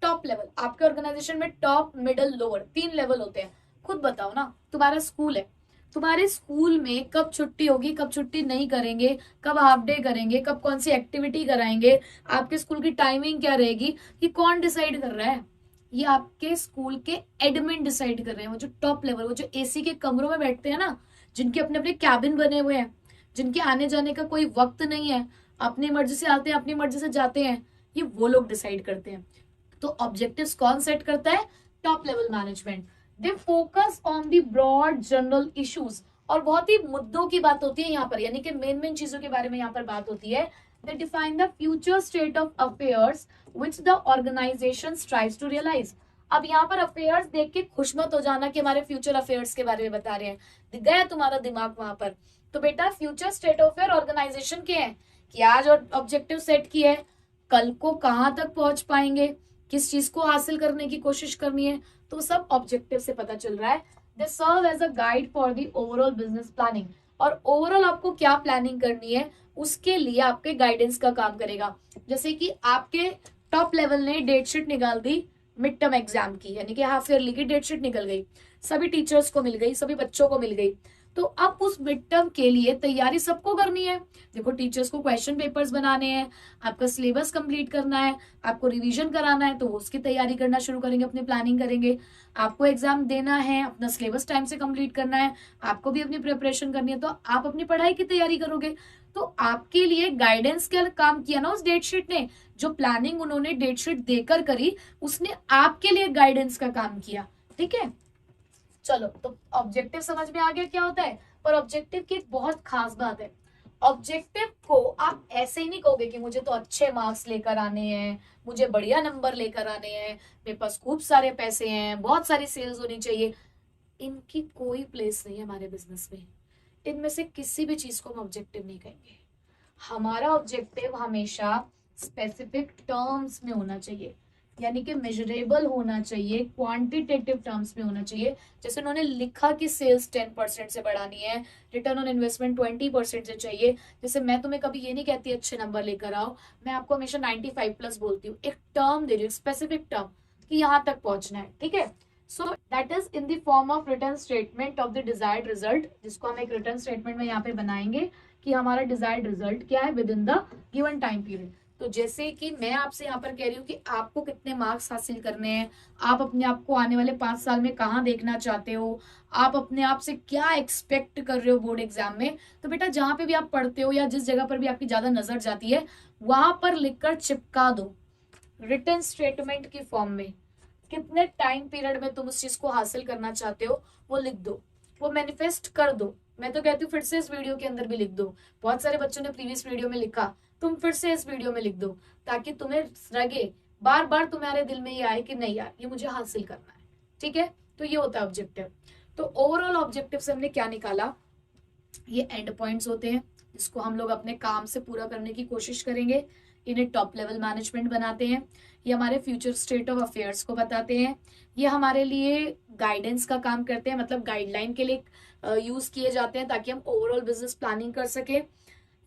टॉप लेवल आपके ऑर्गेनाइजेशन में टॉप, मिडल, लोअर 3 लेवल होते हैं। खुद बताओ ना, तुम्हारा स्कूल है, तुम्हारे स्कूल में कब छुट्टी होगी, कब छुट्टी नहीं करेंगे, कब हाफ डे करेंगे, कब कौन सी एक्टिविटी कराएंगे, आपके स्कूल की टाइमिंग क्या रहेगी, ये कौन डिसाइड कर रहा है? ये आपके स्कूल के एडमिन डिसाइड कर रहे हैं। वो जो टॉप लेवल, वो जो एसी के कमरों में बैठते हैं ना, जिनके अपने अपने कैबिन बने हुए हैं, जिनके आने जाने का कोई वक्त नहीं है, अपनी मर्जी से आते हैं अपनी मर्जी से जाते हैं, ये वो लोग डिसाइड करते हैं। तो ऑब्जेक्टिव्स कौन सेट करता है? Top level management. They focus on the broad general issues, और बहुत ही मुद्दों की बात होती है यहाँ पर, यानी कि मेन चीजों के बारे में यहाँ पर बात होती है। They define the future state of affairs which the organization tries to realize. अब यहाँ पर अफेयर्स देख के खुश मत हो जाना कि हमारे फ्यूचर अफेयर्स के बारे में बता रहे हैं, गया तुम्हारा दिमाग वहां पर। तो बेटा future state of affair organization के हैं कि आज ऑब्जेक्टिव सेट किया है, कल को कहाँ तक पहुंच पाएंगे, किस चीज को हासिल करने की कोशिश करनी है, तो सब ऑब्जेक्टिव से पता चल रहा है। They serve as a guide for the overall business planning, और ओवरऑल आपको क्या प्लानिंग करनी है उसके लिए आपके गाइडेंस का काम करेगा। जैसे कि आपके टॉप लेवल ने डेट शीट निकाल दी मिड टर्म एग्जाम की, यानी कि हाफ ईयरली की डेट शीट निकल गई, सभी टीचर्स को मिल गई, सभी बच्चों को मिल गई, तो अब उस मिड टर्म के लिए तैयारी सबको करनी है। देखो टीचर्स को क्वेश्चन पेपर्स बनाने हैं, आपका सिलेबस कंप्लीट करना है, आपको रिवीजन कराना है, तो वो उसकी तैयारी करना शुरू करेंगे, अपनी प्लानिंग करेंगे। आपको एग्जाम देना है, अपना सिलेबस टाइम से कंप्लीट करना है, आपको भी अपनी प्रिपरेशन करनी है, तो आप अपनी पढ़ाई की तैयारी करोगे। तो आपके लिए गाइडेंस का काम किया ना उस डेट शीट ने, जो प्लानिंग उन्होंने डेट शीट देकर करी, उसने आपके लिए गाइडेंस का काम किया। ठीक है, चलो तो ऑब्जेक्टिव समझ में आ गया क्या होता है। पर ऑब्जेक्टिव की एक बहुत खास बात है, ऑब्जेक्टिव को आप ऐसे ही नहीं कहोगे कि मुझे तो अच्छे मार्क्स लेकर आने हैं, मुझे बढ़िया नंबर लेकर आने हैं, मेरे पास खूब सारे पैसे हैं, बहुत सारी सेल्स होनी चाहिए। इनकी कोई प्लेस नहीं है हमारे बिजनेस में, इनमें से किसी भी चीज को हम ऑब्जेक्टिव नहीं कहेंगे। हमारा ऑब्जेक्टिव हमेशा स्पेसिफिक टर्म्स में होना चाहिए, यानी कि मेजरेबल होना चाहिए, क्वांटिटेटिव टर्म्स में होना चाहिए। जैसे उन्होंने लिखा कि सेल्स 10% से बढ़ानी है, रिटर्न ऑन इन्वेस्टमेंट 20% से चाहिए। जैसे मैं तुम्हें कभी ये नहीं कहती अच्छे नंबर लेकर आओ, मैं आपको हमेशा 95+ बोलती हूँ, एक टर्म दे रही हूँ, स्पेसिफिक टर्म कि यहाँ तक पहुंचना है। ठीक है, so that is in the form of return statement of the desired result, जिसको हम एक रिटर्न स्टेटमेंट में यहाँ पे बनाएंगे कि हमारा डिजायर्ड रिजल्ट क्या है with in the given time period. तो जैसे कि मैं आपसे यहाँ पर कह रही हूँ कि आपको कितने मार्क्स हासिल करने हैं, आप अपने आप को आने वाले 5 साल में कहाँ देखना चाहते हो, आप अपने आप से क्या एक्सपेक्ट कर रहे हो बोर्ड एग्जाम में, तो बेटा जहां पे भी आप पढ़ते हो या जिस जगह पर भी आपकी ज्यादा नजर जाती है वहां पर लिखकर चिपका दो रिटर्न स्टेटमेंट की फॉर्म में। कितने टाइम पीरियड में तुम उस चीज को हासिल करना चाहते हो वो लिख दो, वो मैनिफेस्ट कर दो। मैं तो कहती हूँ फिर से इस वीडियो के अंदर भी लिख दो, बहुत सारे बच्चों ने प्रीवियस वीडियो में लिखा, तुम फिर से इस वीडियो में लिख दो, ताकि तुम्हें लगे बार बार तुम्हारे दिल में ये आए कि नहीं यार ये मुझे हासिल करना है। ठीक है, तो ये होता है ऑब्जेक्टिव। तो ओवरऑल ऑब्जेक्टिव से हमने क्या निकाला, ये एंड पॉइंट्स होते हैं जिसको हम लोग अपने काम से पूरा करने की कोशिश करेंगे, इन्हें टॉप लेवल मैनेजमेंट बनाते हैं, ये हमारे फ्यूचर स्टेट ऑफ अफेयर्स को बताते हैं, ये हमारे लिए गाइडेंस का काम करते हैं, मतलब गाइडलाइन के लिए यूज किए जाते हैं ताकि हम ओवरऑल बिजनेस प्लानिंग कर सके।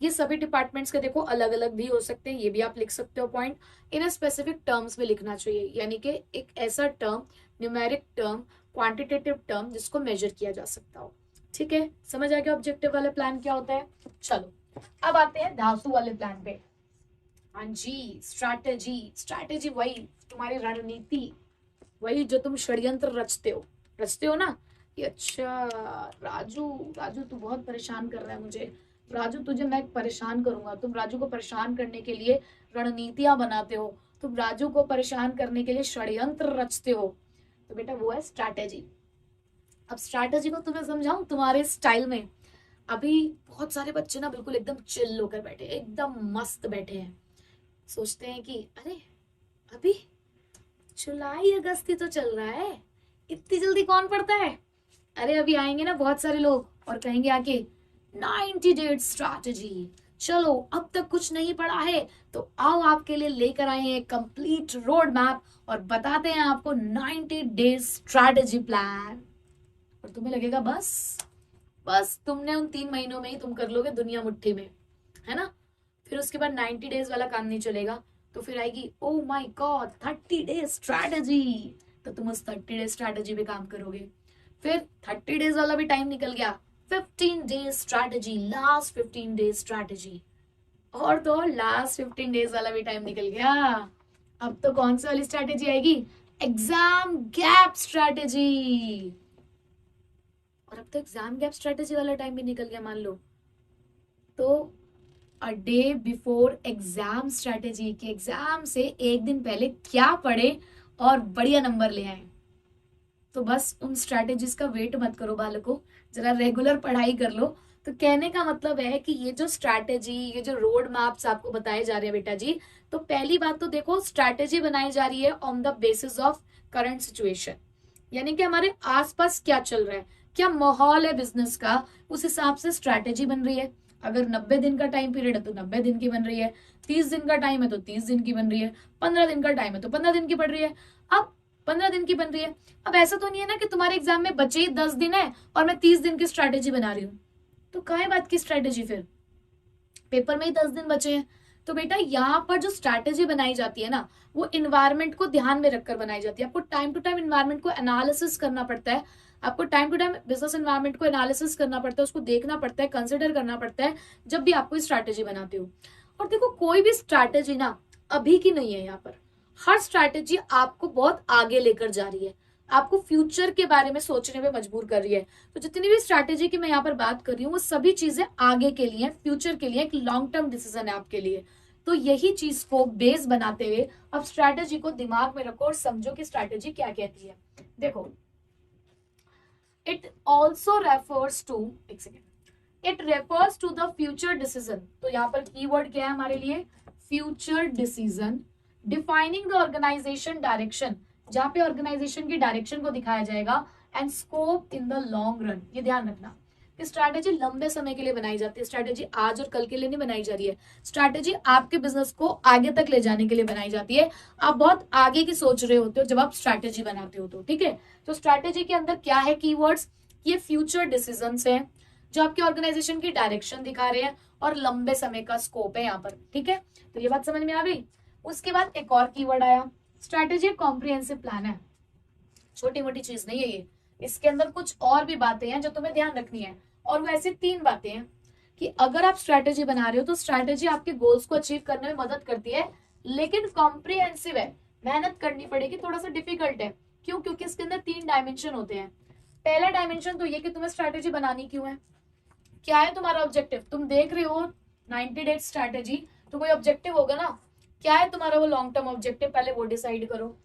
ये सभी डिपार्टमेंट्स के देखो अलग अलग भी हो सकते हैं, ये भी आप लिख सकते हो पॉइंट, इन्हें स्पेसिफिक टर्म्स में लिखना चाहिए, यानी कि एक ऐसा term, numeric term, quantitative term जिसको मेजर किया जा सकता हो। ठीक है, समझ आ गया ऑब्जेक्टिव वाले प्लान क्या होता है। चलो अब आते हैं धांसू वाले प्लान पे। हाँ जी, स्ट्रैटेजी, स्ट्रैटेजी वही तुम्हारी रणनीति, वही जो तुम षड्यंत्र रचते हो ना। ये अच्छा राजू, राजू तू बहुत परेशान कर रहा है मुझे, राजू तुझे मैं परेशान करूंगा। तुम राजू को परेशान करने के लिए रणनीतियां बनाते हो, तुम राजू को परेशान करने के लिए षड्यंत्र रचते हो, तो बेटा वो है स्ट्रैटेजी। अब स्ट्रैटेजी को तुम्हें समझाऊं तुम्हारे स्टाइल में। अभी बहुत सारे बच्चे ना बिल्कुल एकदम चिल होकर बैठे, एकदम मस्त बैठे हैं, सोचते हैं कि अरे अभी जुलाई अगस्त ही तो चल रहा है, इतनी जल्दी कौन पढ़ता है। अरे अभी आएंगे ना बहुत सारे लोग और कहेंगे आके 90 डेज स्ट्रैटेजी, चलो अब तक कुछ नहीं पढ़ा है तो आओ आपके लिए लेकर आए हैं कंप्लीट रोड मैप और बताते हैं आपको 90 डेज स्ट्रैटेजी प्लान। और तुम्हें लगेगा बस बस तुमने उन 3 महीनों में ही तुम कर लोगे दुनिया मुट्ठी में, है ना। फिर उसके बाद 90 डेज वाला काम नहीं चलेगा, तो फिर आएगी oh my God 30 days strategy, तो तुम उस 30 डेज स्ट्रैटेजी पे काम करोगे। फिर 30 डेज वाला भी टाइम निकल गया, 15 days strategy, last 15 days strategy, और तो लास्ट 15 डेज वाला भी टाइम निकल गया। अब तो कौन सी वाली स्ट्रैटेजी आएगी, एग्जाम गैप स्ट्रैटेजी। और अब तो एग्जाम गैप स्ट्रैटेजी वाला टाइम भी निकल गया मान लो, तो a day before exam strategy, के एग्जाम से एक दिन पहले क्या पढ़े और बढ़िया नंबर ले आए। तो बस उन स्ट्रैटेजीज का वेट मत करो बालकों, जरा रेगुलर पढ़ाई कर लो। तो कहने का मतलब है कि ये जो स्ट्रैटेजी, ये जो रोड मैप्स आपको बताए जा रहे हैं बेटा जी, तो पहली बात तो देखो स्ट्रैटेजी बनाई जा रही है on the basis of current situation, यानी कि हमारे आसपास क्या चल रहा है, क्या माहौल है बिजनेस का, उस हिसाब से स्ट्रैटेजी बन रही है। अगर 90 दिन का टाइम पीरियड है तो 90 दिन की बन रही है, 30 दिन का टाइम है तो 30 दिन की बन रही है, 15 दिन का टाइम है तो 15 दिन की बन रही है। अब 15 दिन की बन रही है। अब ऐसा तो नहीं है ना कि तुम्हारे एग्जाम में बचे ही 10 दिन है और मैं 30 दिन की स्ट्रैटेजी बना रही हूँ, तो काहे बात की स्ट्रैटेजी, फिर पेपर में ही 10 दिन बचे हैं। तो बेटा यहाँ पर जो स्ट्रैटेजी बनाई जाती है ना, वो इन्वायरमेंट को ध्यान में रखकर बनाई जाती है। आपको टाइम टू टाइम इन्वायरमेंट को एनालिसिस करना पड़ता है, आपको time to time business environment को एनालिसिस करना पड़ता है, उसको देखना पड़ता है, कंसिडर करना पड़ता है जब भी आप कोई स्ट्रैटेजी बनाते हो। और देखो कोई भी स्ट्रैटेजी ना अभी की नहीं है, यहाँ पर हर स्ट्रैटेजी आपको बहुत आगे लेकर जा रही है, आपको फ्यूचर के बारे में सोचने में मजबूर कर रही है। तो जितनी भी स्ट्रैटेजी की मैं यहाँ पर बात कर रही हूँ वो सभी चीजें आगे के लिए, फ्यूचर के लिए, एक लॉन्ग टर्म डिसीजन है आपके लिए। तो यही चीज को बेस बनाते हुए अब स्ट्रैटेजी को दिमाग में रखो और समझो कि स्ट्रैटेजी क्या कहती है। देखो, इट ऑल्सो रेफर्स टू, एक second, it refers to the future decision. तो यहाँ पर कीवर्ड क्या है हमारे लिए, future decision, defining the organization direction, जहां पे ऑर्गेनाइजेशन की डायरेक्शन को दिखाया जाएगा, and scope in the long run. ये ध्यान रखना कि स्ट्रैटेजी लंबे समय के लिए बनाई जाती है, स्ट्रैटेजी आज और कल के लिए नहीं बनाई जा रही है, स्ट्रैटेजी आपके बिजनेस को आगे तक ले जाने के लिए बनाई जाती है। आप बहुत आगे की सोच रहे होते हो जब आप स्ट्रैटेजी बनाते हो, तो ठीक है। तो स्ट्रैटेजी के अंदर क्या है कीवर्ड्स, ये फ्यूचर डिसीजंस हैं जो आपके ऑर्गेनाइजेशन की डायरेक्शन दिखा रहे हैं और लंबे समय का स्कोप है यहाँ पर, ठीक है। तो ये बात समझ में आ गई। उसके बाद एक और कीवर्ड आया, स्ट्रैटेजी एक कॉम्प्रिहेंसिव प्लान है, छोटी मोटी चीज नहीं है ये, इसके अंदर कुछ और भी बातें हैं जो तुम्हें ध्यान रखनी है। और वो ऐसी 3 बातें हैं कि अगर आप स्ट्रैटेजी बना रहे हो तो स्ट्रैटेजी आपके गोल्स को अचीव करने में मदद करती है, लेकिन कॉम्प्रिहेंसिव है, मेहनत करनी पड़ेगी, थोड़ा सा डिफिकल्ट है। क्यों? क्योंकि इसके अंदर 3 डायमेंशन होते हैं। पहला डायमेंशन तो ये कि तुम्हें स्ट्रैटेजी बनानी क्यों है, क्या है तुम्हारा ऑब्जेक्टिव। तुम देख रहे हो 90 डेज स्ट्रैटेजी, तो कोई ऑब्जेक्टिव होगा ना, क्या है तुम्हारा वो लॉन्ग टर्म ऑब्जेक्टिव, पहले वो डिसाइड करो,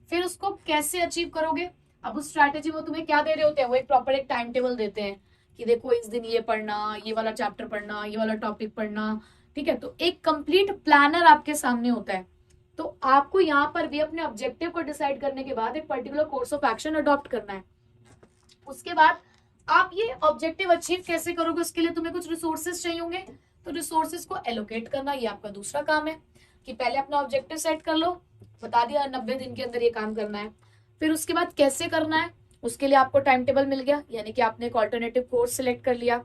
फिर उसको कैसे अचीव करोगे। अब उस स्ट्रैटेजी वो तुम्हें क्या दे रहे होते हैं, वो एक प्रॉपर एक टाइम टेबल देते हैं कि देखो इस दिन ये पढ़ना, ये वाला चैप्टर पढ़ना, ये वाला टॉपिक पढ़ना, ठीक है। तो एक कंप्लीट प्लानर आपके सामने होता है। तो आपको यहाँ पर भी अपने ऑब्जेक्टिव को डिसाइड करने के बाद एक particular course of action adopt करना है। उसके बाद आप ये ऑब्जेक्टिव अचीव कैसे करोगे, उसके लिए तुम्हें कुछ रिसोर्सेज चाहिए होंगे, तो रिसोर्सेज को एलोकेट करना ये आपका दूसरा काम है कि पहले अपना ऑब्जेक्टिव सेट कर लो, बता दिया 90 दिन के अंदर ये काम करना है। फिर उसके बाद कैसे करना है, उसके लिए आपको टाइम टेबल मिल गया, यानी कि आपने एक ऑल्टरनेटिव कोर्स सिलेक्ट कर लिया।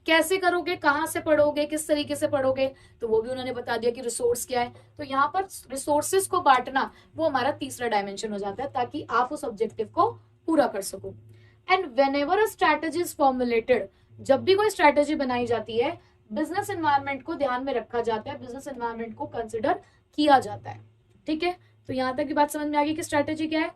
कैसे करोगे, कहाँ से पढ़ोगे, किस तरीके से पढ़ोगे, तो वो भी उन्होंने बता दिया कि रिसोर्स क्या है। तो यहाँ पर रिसोर्सेज को बांटना वो हमारा तीसरा डायमेंशन हो जाता है, ताकि आप उस ऑब्जेक्टिव को पूरा कर सको। And whenever a strategy is formulated, जब भी कोई स्ट्रैटेजी बनाई जाती है, बिजनेस एनवायरनमेंट को ध्यान में रखा जाता है, बिजनेस एनवायरनमेंट को कंसिडर किया जाता है, ठीक है। तो यहाँ तक की बात समझ में आ गई कि स्ट्रैटेजी क्या है।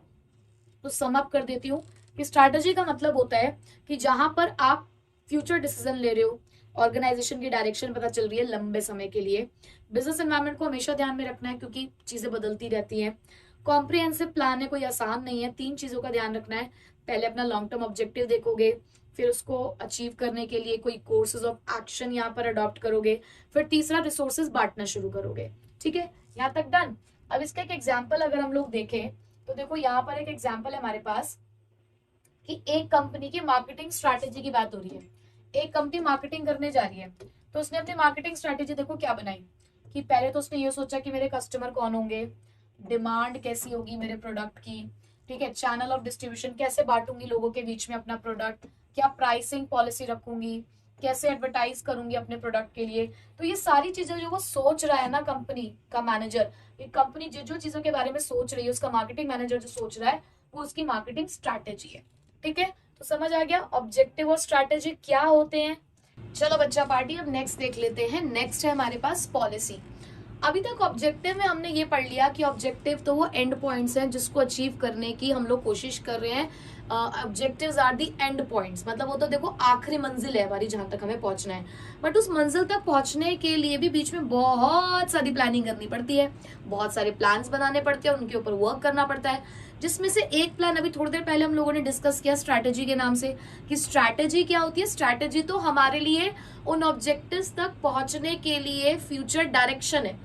तो सम अप कर देती हूँ कि स्ट्रैटेजी का मतलब होता है कि जहां पर आप फ्यूचर डिसीजन ले रहे हो, ऑर्गेनाइजेशन की डायरेक्शन पता चल रही है लंबे समय के लिए, बिजनेस एनवायरनमेंट को हमेशा ध्यान में रखना है क्योंकि चीजें बदलती रहती हैं, कॉम्प्रिहेंसिव प्लान है, कोई आसान नहीं है, 3 चीजों का ध्यान रखना है। पहले अपना लॉन्ग टर्म ऑब्जेक्टिव देखोगे, फिर उसको अचीव करने के लिए कोई कोर्सेज ऑफ एक्शन यहाँ पर अडॉप्ट करोगे, फिर तीसरा रिसोर्सेज बांटना शुरू करोगे, ठीक है। यहाँ तक डन। अब इसका एक एग्जाम्पल अगर हम लोग देखें तो देखो यहाँ पर एक एग्जाम्पल है हमारे पास कि एक कंपनी की मार्केटिंग स्ट्रैटेजी की बात हो रही है। एक कंपनी मार्केटिंग करने जा रही है, तो उसने अपनी मार्केटिंग स्ट्रैटेजी देखो क्या बनाई कि पहले तो उसने ये सोचा कि मेरे कस्टमर कौन होंगे, डिमांड कैसी होगी मेरे प्रोडक्ट की, ठीक है, चैनल ऑफ डिस्ट्रीब्यूशन कैसे बांटूंगी लोगों के बीच में अपना प्रोडक्ट, क्या प्राइसिंग पॉलिसी रखूंगी, कैसे एडवर्टाइज करूंगी अपने प्रोडक्ट के लिए। तो ये सारी चीजें जो वो सोच रहा है ना कंपनी का मैनेजर, ये कंपनी जो चीजों के बारे में सोच रही है, उसका मार्केटिंग मैनेजर जो सोच रहा है वो उसकी मार्केटिंग स्ट्रैटेजी है, ठीक है। तो समझ आ गया ऑब्जेक्टिव और स्ट्रैटेजी क्या होते हैं। चलो बच्चा पार्टी, अब नेक्स्ट देख लेते हैं। नेक्स्ट है हमारे पास पॉलिसी। अभी तक ऑब्जेक्टिव में हमने ये पढ़ लिया कि ऑब्जेक्टिव तो वो एंड पॉइंट्स हैं जिसको अचीव करने की हम लोग कोशिश कर रहे हैं। Objectives are the end points, मतलब वो तो देखो आखिरी मंजिल है हमारी जहां तक हमें पहुंचना है, बट उस मंजिल तक पहुंचने के लिए भी बीच में बहुत सारी प्लानिंग करनी पड़ती है, बहुत सारे प्लान्स बनाने पड़ते हैं, उनके ऊपर वर्क करना पड़ता है, जिसमें से एक प्लान अभी थोड़ी देर पहले हम लोगों ने डिस्कस किया स्ट्रैटेजी के नाम से कि स्ट्रैटेजी क्या होती है। स्ट्रैटेजी तो हमारे लिए उन ऑब्जेक्टिव्स तक पहुंचने के लिए फ्यूचर डायरेक्शन है,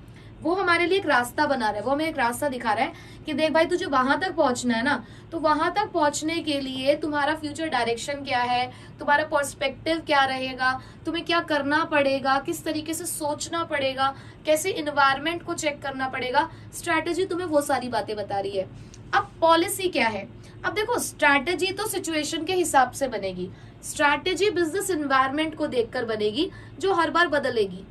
वो हमारे लिए एक रास्ता बना रहा है, वो हमें एक रास्ता दिखा रहा है कि देख भाई तुझे वहां तक पहुंचना है ना, तो वहां तक पहुंचने के लिए तुम्हारा फ्यूचर डायरेक्शन क्या है, तुम्हारा पर्सपेक्टिव क्या रहेगा, तुम्हें क्या करना पड़ेगा, किस तरीके से सोचना पड़ेगा, कैसे इन्वायरमेंट को चेक करना पड़ेगा, स्ट्रैटेजी तुम्हें वो सारी बातें बता रही है। अब पॉलिसी क्या है? अब देखो स्ट्रैटेजी तो सिचुएशन के हिसाब से बनेगी, स्ट्रैटेजी बिजनेस एनवायरनमेंट को देखकर बनेगी जो हर बार बदलेगी,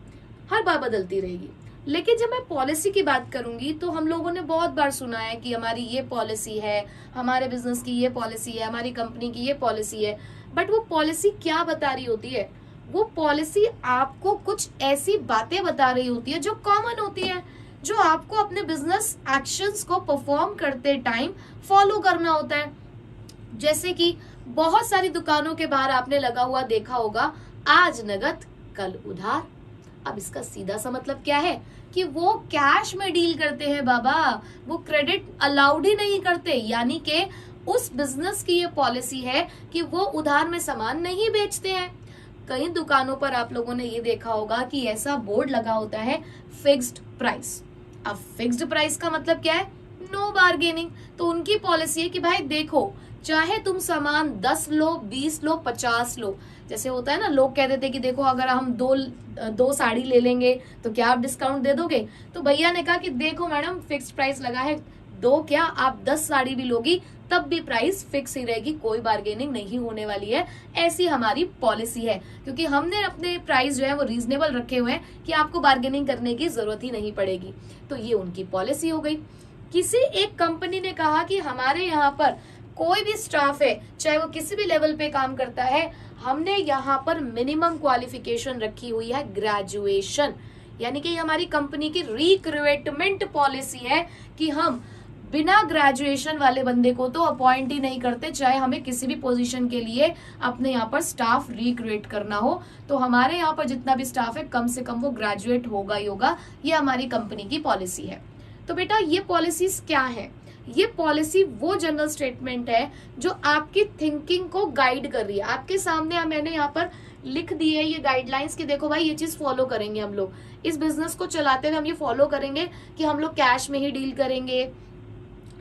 हर बार बदलती रहेगी। लेकिन जब मैं पॉलिसी की बात करूंगी तो हम लोगों ने बहुत बार सुना है कि हमारी ये पॉलिसी है, हमारे बिजनेस की ये पॉलिसी है, हमारी कंपनी की ये पॉलिसी है, बट वो पॉलिसी क्या बता रही होती है? वो पॉलिसी आपको कुछ ऐसी बातें बता रही होती है जो कॉमन होती है, जो आपको अपने बिजनेस एक्शंस को परफॉर्म करते टाइम फॉलो करना होता है। जैसे कि बहुत सारी दुकानों के बाहर आपने लगा हुआ देखा होगा, आज नगद कल उधार। अब इसका सीधा सा मतलब क्या है कि वो कैश में डील करते हैं बाबा, वो क्रेडिट अलाउड ही नहीं करते। यानी कि उस बिजनेस की ये पॉलिसी है कि वो उधार में सामान नहीं बेचते हैं। कई दुकानों पर आप लोगों ने ये देखा होगा कि ऐसा बोर्ड लगा होता है, फिक्स्ड प्राइस। अब फिक्स्ड प्राइस का मतलब क्या है? No bargaining. तो उनकी पॉलिसी है कि भाई देखो, चाहे तुम सामान 10 लो, 20 लो, 50 लो। जैसे होता है ना, लोग कहते थे कि देखो अगर हम दो साड़ी ले लेंगे तो क्या आप डिस्काउंट दे दोगे? तो भैया ने कहा कि देखो मैडम, फिक्स्ड प्राइस लगा है, दो क्या आप 10 साड़ी भी लोगी तब भी प्राइस फिक्स ही रहेगी, कोई बार्गेनिंग नहीं होने वाली है। ऐसी हमारी पॉलिसी है, क्योंकि हमने अपने प्राइस जो है वो रीजनेबल रखे हुए हैं कि आपको बार्गेनिंग करने की जरूरत ही नहीं पड़ेगी। तो ये उनकी पॉलिसी हो गई। किसी एक कंपनी ने कहा कि हमारे यहाँ पर कोई भी स्टाफ है, चाहे वो किसी भी लेवल पे काम करता है, हमने यहाँ पर मिनिमम क्वालिफिकेशन रखी हुई है ग्रेजुएशन। यानी कि हमारी कंपनी की रिक्रूटमेंट पॉलिसी है कि हम बिना ग्रेजुएशन वाले बंदे को तो अपॉइंट ही नहीं करते, चाहे हमें किसी भी पोजीशन के लिए अपने यहाँ पर स्टाफ रिक्रूट करना हो तो हमारे यहाँ पर जितना भी स्टाफ है कम से कम वो ग्रेजुएट होगा ही होगा। ये हमारी कंपनी की पॉलिसी है। तो बेटा ये पॉलिसीज क्या है? ये पॉलिसी वो जनरल स्टेटमेंट है जो आपकी थिंकिंग को गाइड कर रही है। आपके सामने मैंने यहाँ पर लिख दी है ये गाइडलाइंस कि देखो भाई ये चीज फॉलो करेंगे हम लोग, इस बिजनेस को चलाते हुए हम ये फॉलो करेंगे कि हम लोग कैश में ही डील करेंगे,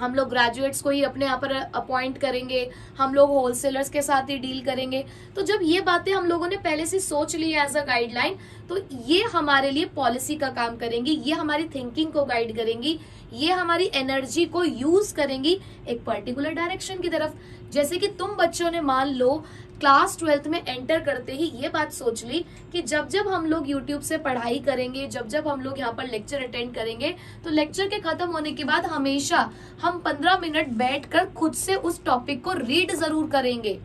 हम लोग ग्रेजुएट्स को ही अपने यहाँ पर अपॉइंट करेंगे, हम लोग होलसेलर्स के साथ ही डील करेंगे। तो जब ये बातें हम लोगों ने पहले से सोच ली एज अ गाइडलाइन, तो ये हमारे लिए पॉलिसी का काम करेंगी, ये हमारी थिंकिंग को गाइड करेंगी, ये हमारी एनर्जी को यूज करेंगी एक पर्टिकुलर डायरेक्शन की तरफ। जैसे कि तुम बच्चों ने मान लो क्लास 12th में एंटर करते ही ये बात सोच ली कि जब जब हम लोग YouTube से पढ़ाई करेंगे, जब जब हम लोग यहाँ पर लेक्चर अटेंड करेंगे, तो लेक्चर के खत्म होने के बाद हमेशा हम 15 मिनट बैठकर खुद से उस टॉपिक को रीड जरूर करेंगे।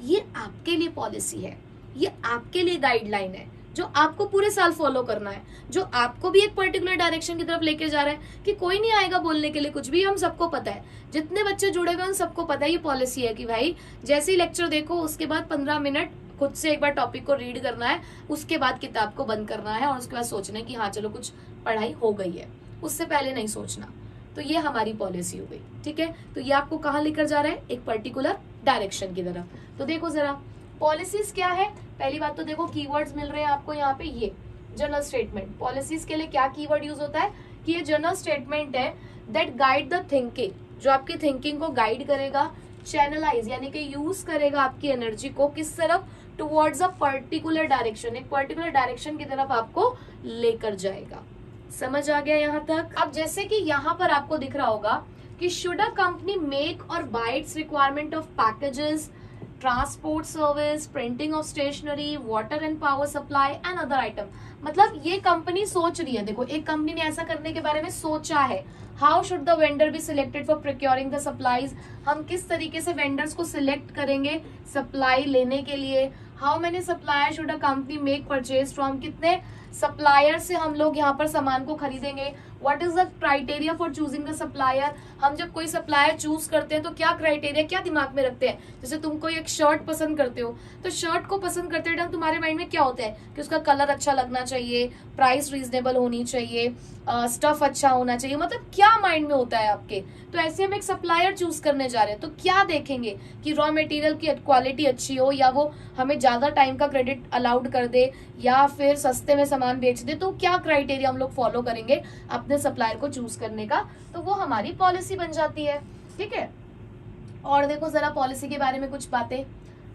ये आपके लिए पॉलिसी है, ये आपके लिए गाइडलाइन है जो आपको पूरे साल फॉलो करना है, जो आपको भी एक पर्टिकुलर डायरेक्शन की तरफ लेके जा रहा है कि कोई नहीं आएगा बोलने के लिए कुछ भी, हम सबको पता है, जितने बच्चे जुड़े हुए हैं उन सबको पता है ये पॉलिसी है कि भाई जैसे ही लेक्चर देखो उसके बाद 15 मिनट खुद से एक बार टॉपिक को रीड करना है, उसके बाद किताब को बंद करना है और उसके बाद सोचना है कि हाँ चलो कुछ पढ़ाई हो गई है, उससे पहले नहीं सोचना। तो ये हमारी पॉलिसी हो गई, ठीक है। तो ये आपको कहाँ लेकर जा रहा है? एक पर्टिकुलर डायरेक्शन की तरफ। तो देखो जरा पॉलिसीज क्या है। पहली बात तो देखो कीवर्ड्स मिल रहे हैं आपको यहाँ पे, ये जनरल स्टेटमेंट। पॉलिसीज के लिए क्या कीवर्ड यूज होता है कि ये जनरल स्टेटमेंट है दैट गाइड द थिंकिंग, जो आपकी थिंकिंग को गाइड करेगा, चैनलाइज यानी कि यूज करेगा आपकी एनर्जी को किस तरफ? टुवर्ड्स अ पर्टिकुलर डायरेक्शन, एक पर्टिकुलर डायरेक्शन की तरफ आपको लेकर जाएगा। समझ आ गया यहाँ तक? अब जैसे कि यहाँ पर आपको दिख रहा होगा कि शुड अ कंपनी मेक और buy its requirement of packages, transport service, printing of stationery, water and power supply and other item. मतलब ये कंपनी सोच रही है, देखो एक कंपनी ने ऐसा करने के बारे में सोचा है। How should the vendor be selected for procuring the supplies, हम किस तरीके से वेंडर्स को सिलेक्ट करेंगे सप्लाई लेने के लिए। How many supplier should a company make purchase from, कितने सप्लायर से हम लोग यहाँ पर सामान को खरीदेंगे। What is the criteria for choosing the supplier. हम जब कोई सप्लायर चूज करते हैं तो क्या क्राइटेरिया, क्या दिमाग में रखते हैं। जैसे तुम कोई एक शर्ट पसंद करते हो तो शर्ट को पसंद करते टाइम तुम्हारे माइंड में क्या होता है कि उसका कलर अच्छा लगना चाहिए, प्राइस रीजनेबल होनी चाहिए, स्टफ अच्छा होना चाहिए, मतलब क्या माइंड में होता है आपके। तो ऐसे हम एक सप्लायर चूज करने जा रहे हैं तो क्या देखेंगे कि रॉ मटेरियल की क्वालिटी अच्छी हो, या वो हमें ज्यादा टाइम का क्रेडिट अलाउड कर दे, या फिर सस्ते में सामान बेच दे। तो क्या क्राइटेरिया हम लोग फॉलो करेंगे अपने सप्लायर को चूज करने का, तो वो हमारी पॉलिसी बन जाती है। ठीक है, और देखो जरा पॉलिसी के बारे में कुछ बातें,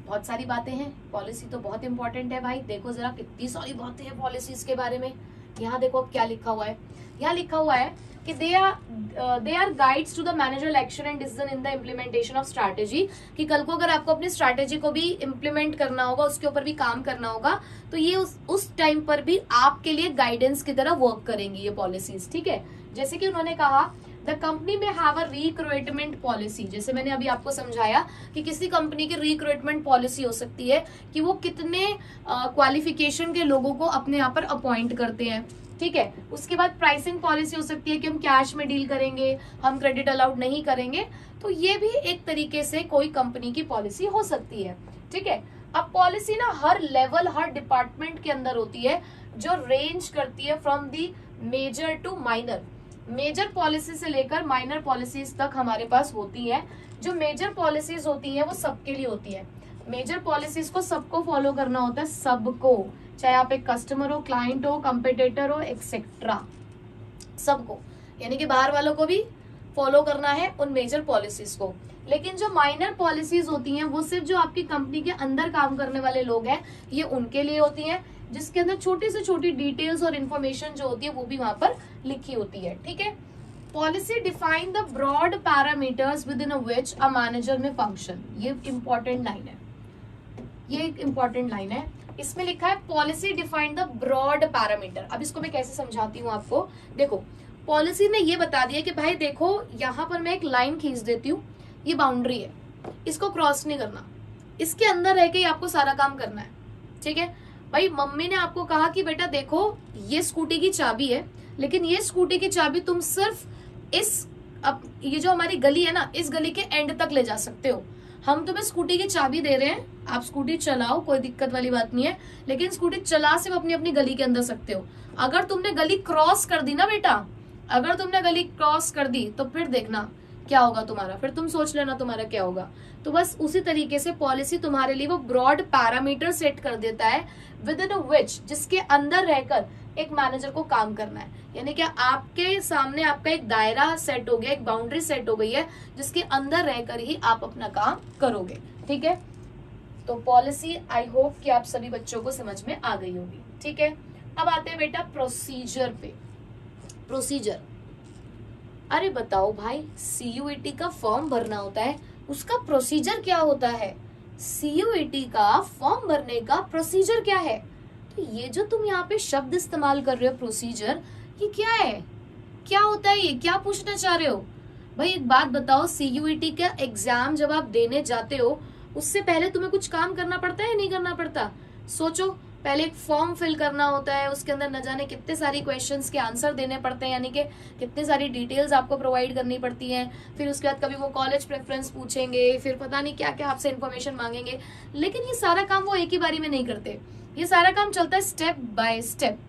बहुत सारी बातें हैं। पॉलिसी तो बहुत इंपॉर्टेंट है भाई, देखो जरा कितनी सारी बातें हैं पॉलिसीज के बारे में। यहाँ देखो अब क्या लिखा हुआ है, यहाँ लिखा हुआ है कि they are guides to the managerial action and decision in the implementation of strategy. कि कल को अगर आपको अपनी स्ट्रैटेजी को भी इम्प्लीमेंट करना होगा, उसके ऊपर भी काम करना होगा, तो ये उस टाइम पर भी आपके लिए गाइडेंस की तरह वर्क करेंगी ये पॉलिसीज। ठीक है, जैसे कि उन्होंने कहा द कंपनी में हैव अ रिक्रूटमेंट पॉलिसी। जैसे मैंने अभी आपको समझाया कि किसी कंपनी की रिक्रूटमेंट पॉलिसी हो सकती है कि वो कितने क्वालिफिकेशन के लोगों को अपने यहाँ पर अपॉइंट करते हैं। ठीक है, उसके बाद प्राइसिंग पॉलिसी हो सकती है कि हम कैश में डील करेंगे, हम क्रेडिट अलाउड नहीं करेंगे। तो ये भी एक तरीके से कोई कंपनी की पॉलिसी हो सकती है। ठीक है, अब पॉलिसी ना हर लेवल, हर डिपार्टमेंट के अंदर होती है, जो रेंज करती है from the major to minor. Major policy से लेकर माइनर पॉलिसीज तक हमारे पास होती है। जो मेजर पॉलिसीज होती है वो सबके लिए होती है। मेजर पॉलिसीज को सबको फॉलो करना होता है, सबको, चाहे आप एक कस्टमर हो, क्लाइंट हो, कंपिटिटर हो, एक्सेट्रा, सबको, यानी कि बाहर वालों को भी फॉलो करना है उन मेजर पॉलिसीज को। लेकिन जो माइनर पॉलिसीज होती हैं वो सिर्फ जो आपकी कंपनी के अंदर काम करने वाले लोग हैं ये उनके लिए होती हैं, जिसके अंदर छोटी से छोटी डिटेल्स और इन्फॉर्मेशन जो होती है वो भी वहां पर लिखी होती है। ठीक है, policy define the broad parameters within which a manager may function. ये इंपॉर्टेंट लाइन है, ये एक इंपॉर्टेंट लाइन है। इसमें लिखा है policy define the broad parameter. अब इसको मैं कैसे समझाती हूँ आपको। देखो, पॉलिसी ने ये बता दिया कि भाई देखो यहाँ पर मैं एक लाइन खींच देती हूँ, ये बाउंड्री है, इसको क्रॉस नहीं करना, इसके अंदर रह के ही आपको सारा काम करना है। ठीक है भाई, मम्मी ने आपको कहा कि बेटा देखो ये स्कूटी की चाबी है, लेकिन ये स्कूटी की चाबी तुम सिर्फ इस, अब ये जो हमारी गली है ना, इस गली के एंड तक ले जा सकते हो। हम तुम्हें स्कूटी की चाबी दे रहे हैं, आप स्कूटी चलाओ, कोई दिक्कत वाली बात नहीं है, लेकिन स्कूटी चला सिर्फ अपनी अपनी गली के अंदर सकते हो। अगर तुमने गली क्रॉस कर दी ना बेटा, अगर तुमने गली क्रॉस कर दी तो फिर देखना क्या होगा तुम्हारा, फिर तुम सोच लेना तुम्हारा क्या होगा। तो बस उसी तरीके से पॉलिसी तुम्हारे लिए वो ब्रॉड पैरामीटर सेट कर देता है विद इन विच, जिसके अंदर रहकर एक मैनेजर को काम करना है। यानी कि आपके सामने आपका एक दायरा सेट हो गया, एक बाउंड्री सेट हो गई है, जिसके अंदर रहकर ही आप अपना काम करोगे। ठीक है, तो पॉलिसी आई होप कि आप सभी बच्चों को समझ में आ गई होगी। ठीक है, अब आते हैं बेटा प्रोसीजर पे। प्रोसीजर, अरे बताओ भाई, सीयूईटी का फॉर्म भरना होता है, उसका प्रोसीजर क्या होता है? सीयूईटी का फॉर्म भरने का प्रोसीजर क्या है? तो ये जो तुम यहाँ पे शब्द इस्तेमाल कर रहे हो प्रोसीजर, ये क्या है, क्या होता है, ये क्या पूछना चाह रहे हो? भाई एक बात बताओ, सीयूईटी का एग्जाम जब आप देने जाते हो उससे पहले तुम्हें कुछ काम करना पड़ता है या नहीं करना पड़ता? सोचो, पहले एक फॉर्म फिल करना होता है, उसके अंदर न जाने कितने सारी क्वेश्चंस के आंसर देने पड़ते हैं, यानी कि कितनी सारी डिटेल्स आपको प्रोवाइड करनी पड़ती हैं। फिर उसके बाद कभी वो कॉलेज प्रेफरेंस पूछेंगे, फिर पता नहीं क्या क्या आपसे इन्फॉर्मेशन मांगेंगे। लेकिन ये सारा काम वो एक ही बारी में नहीं करते, ये सारा काम चलता है स्टेप बाय स्टेप,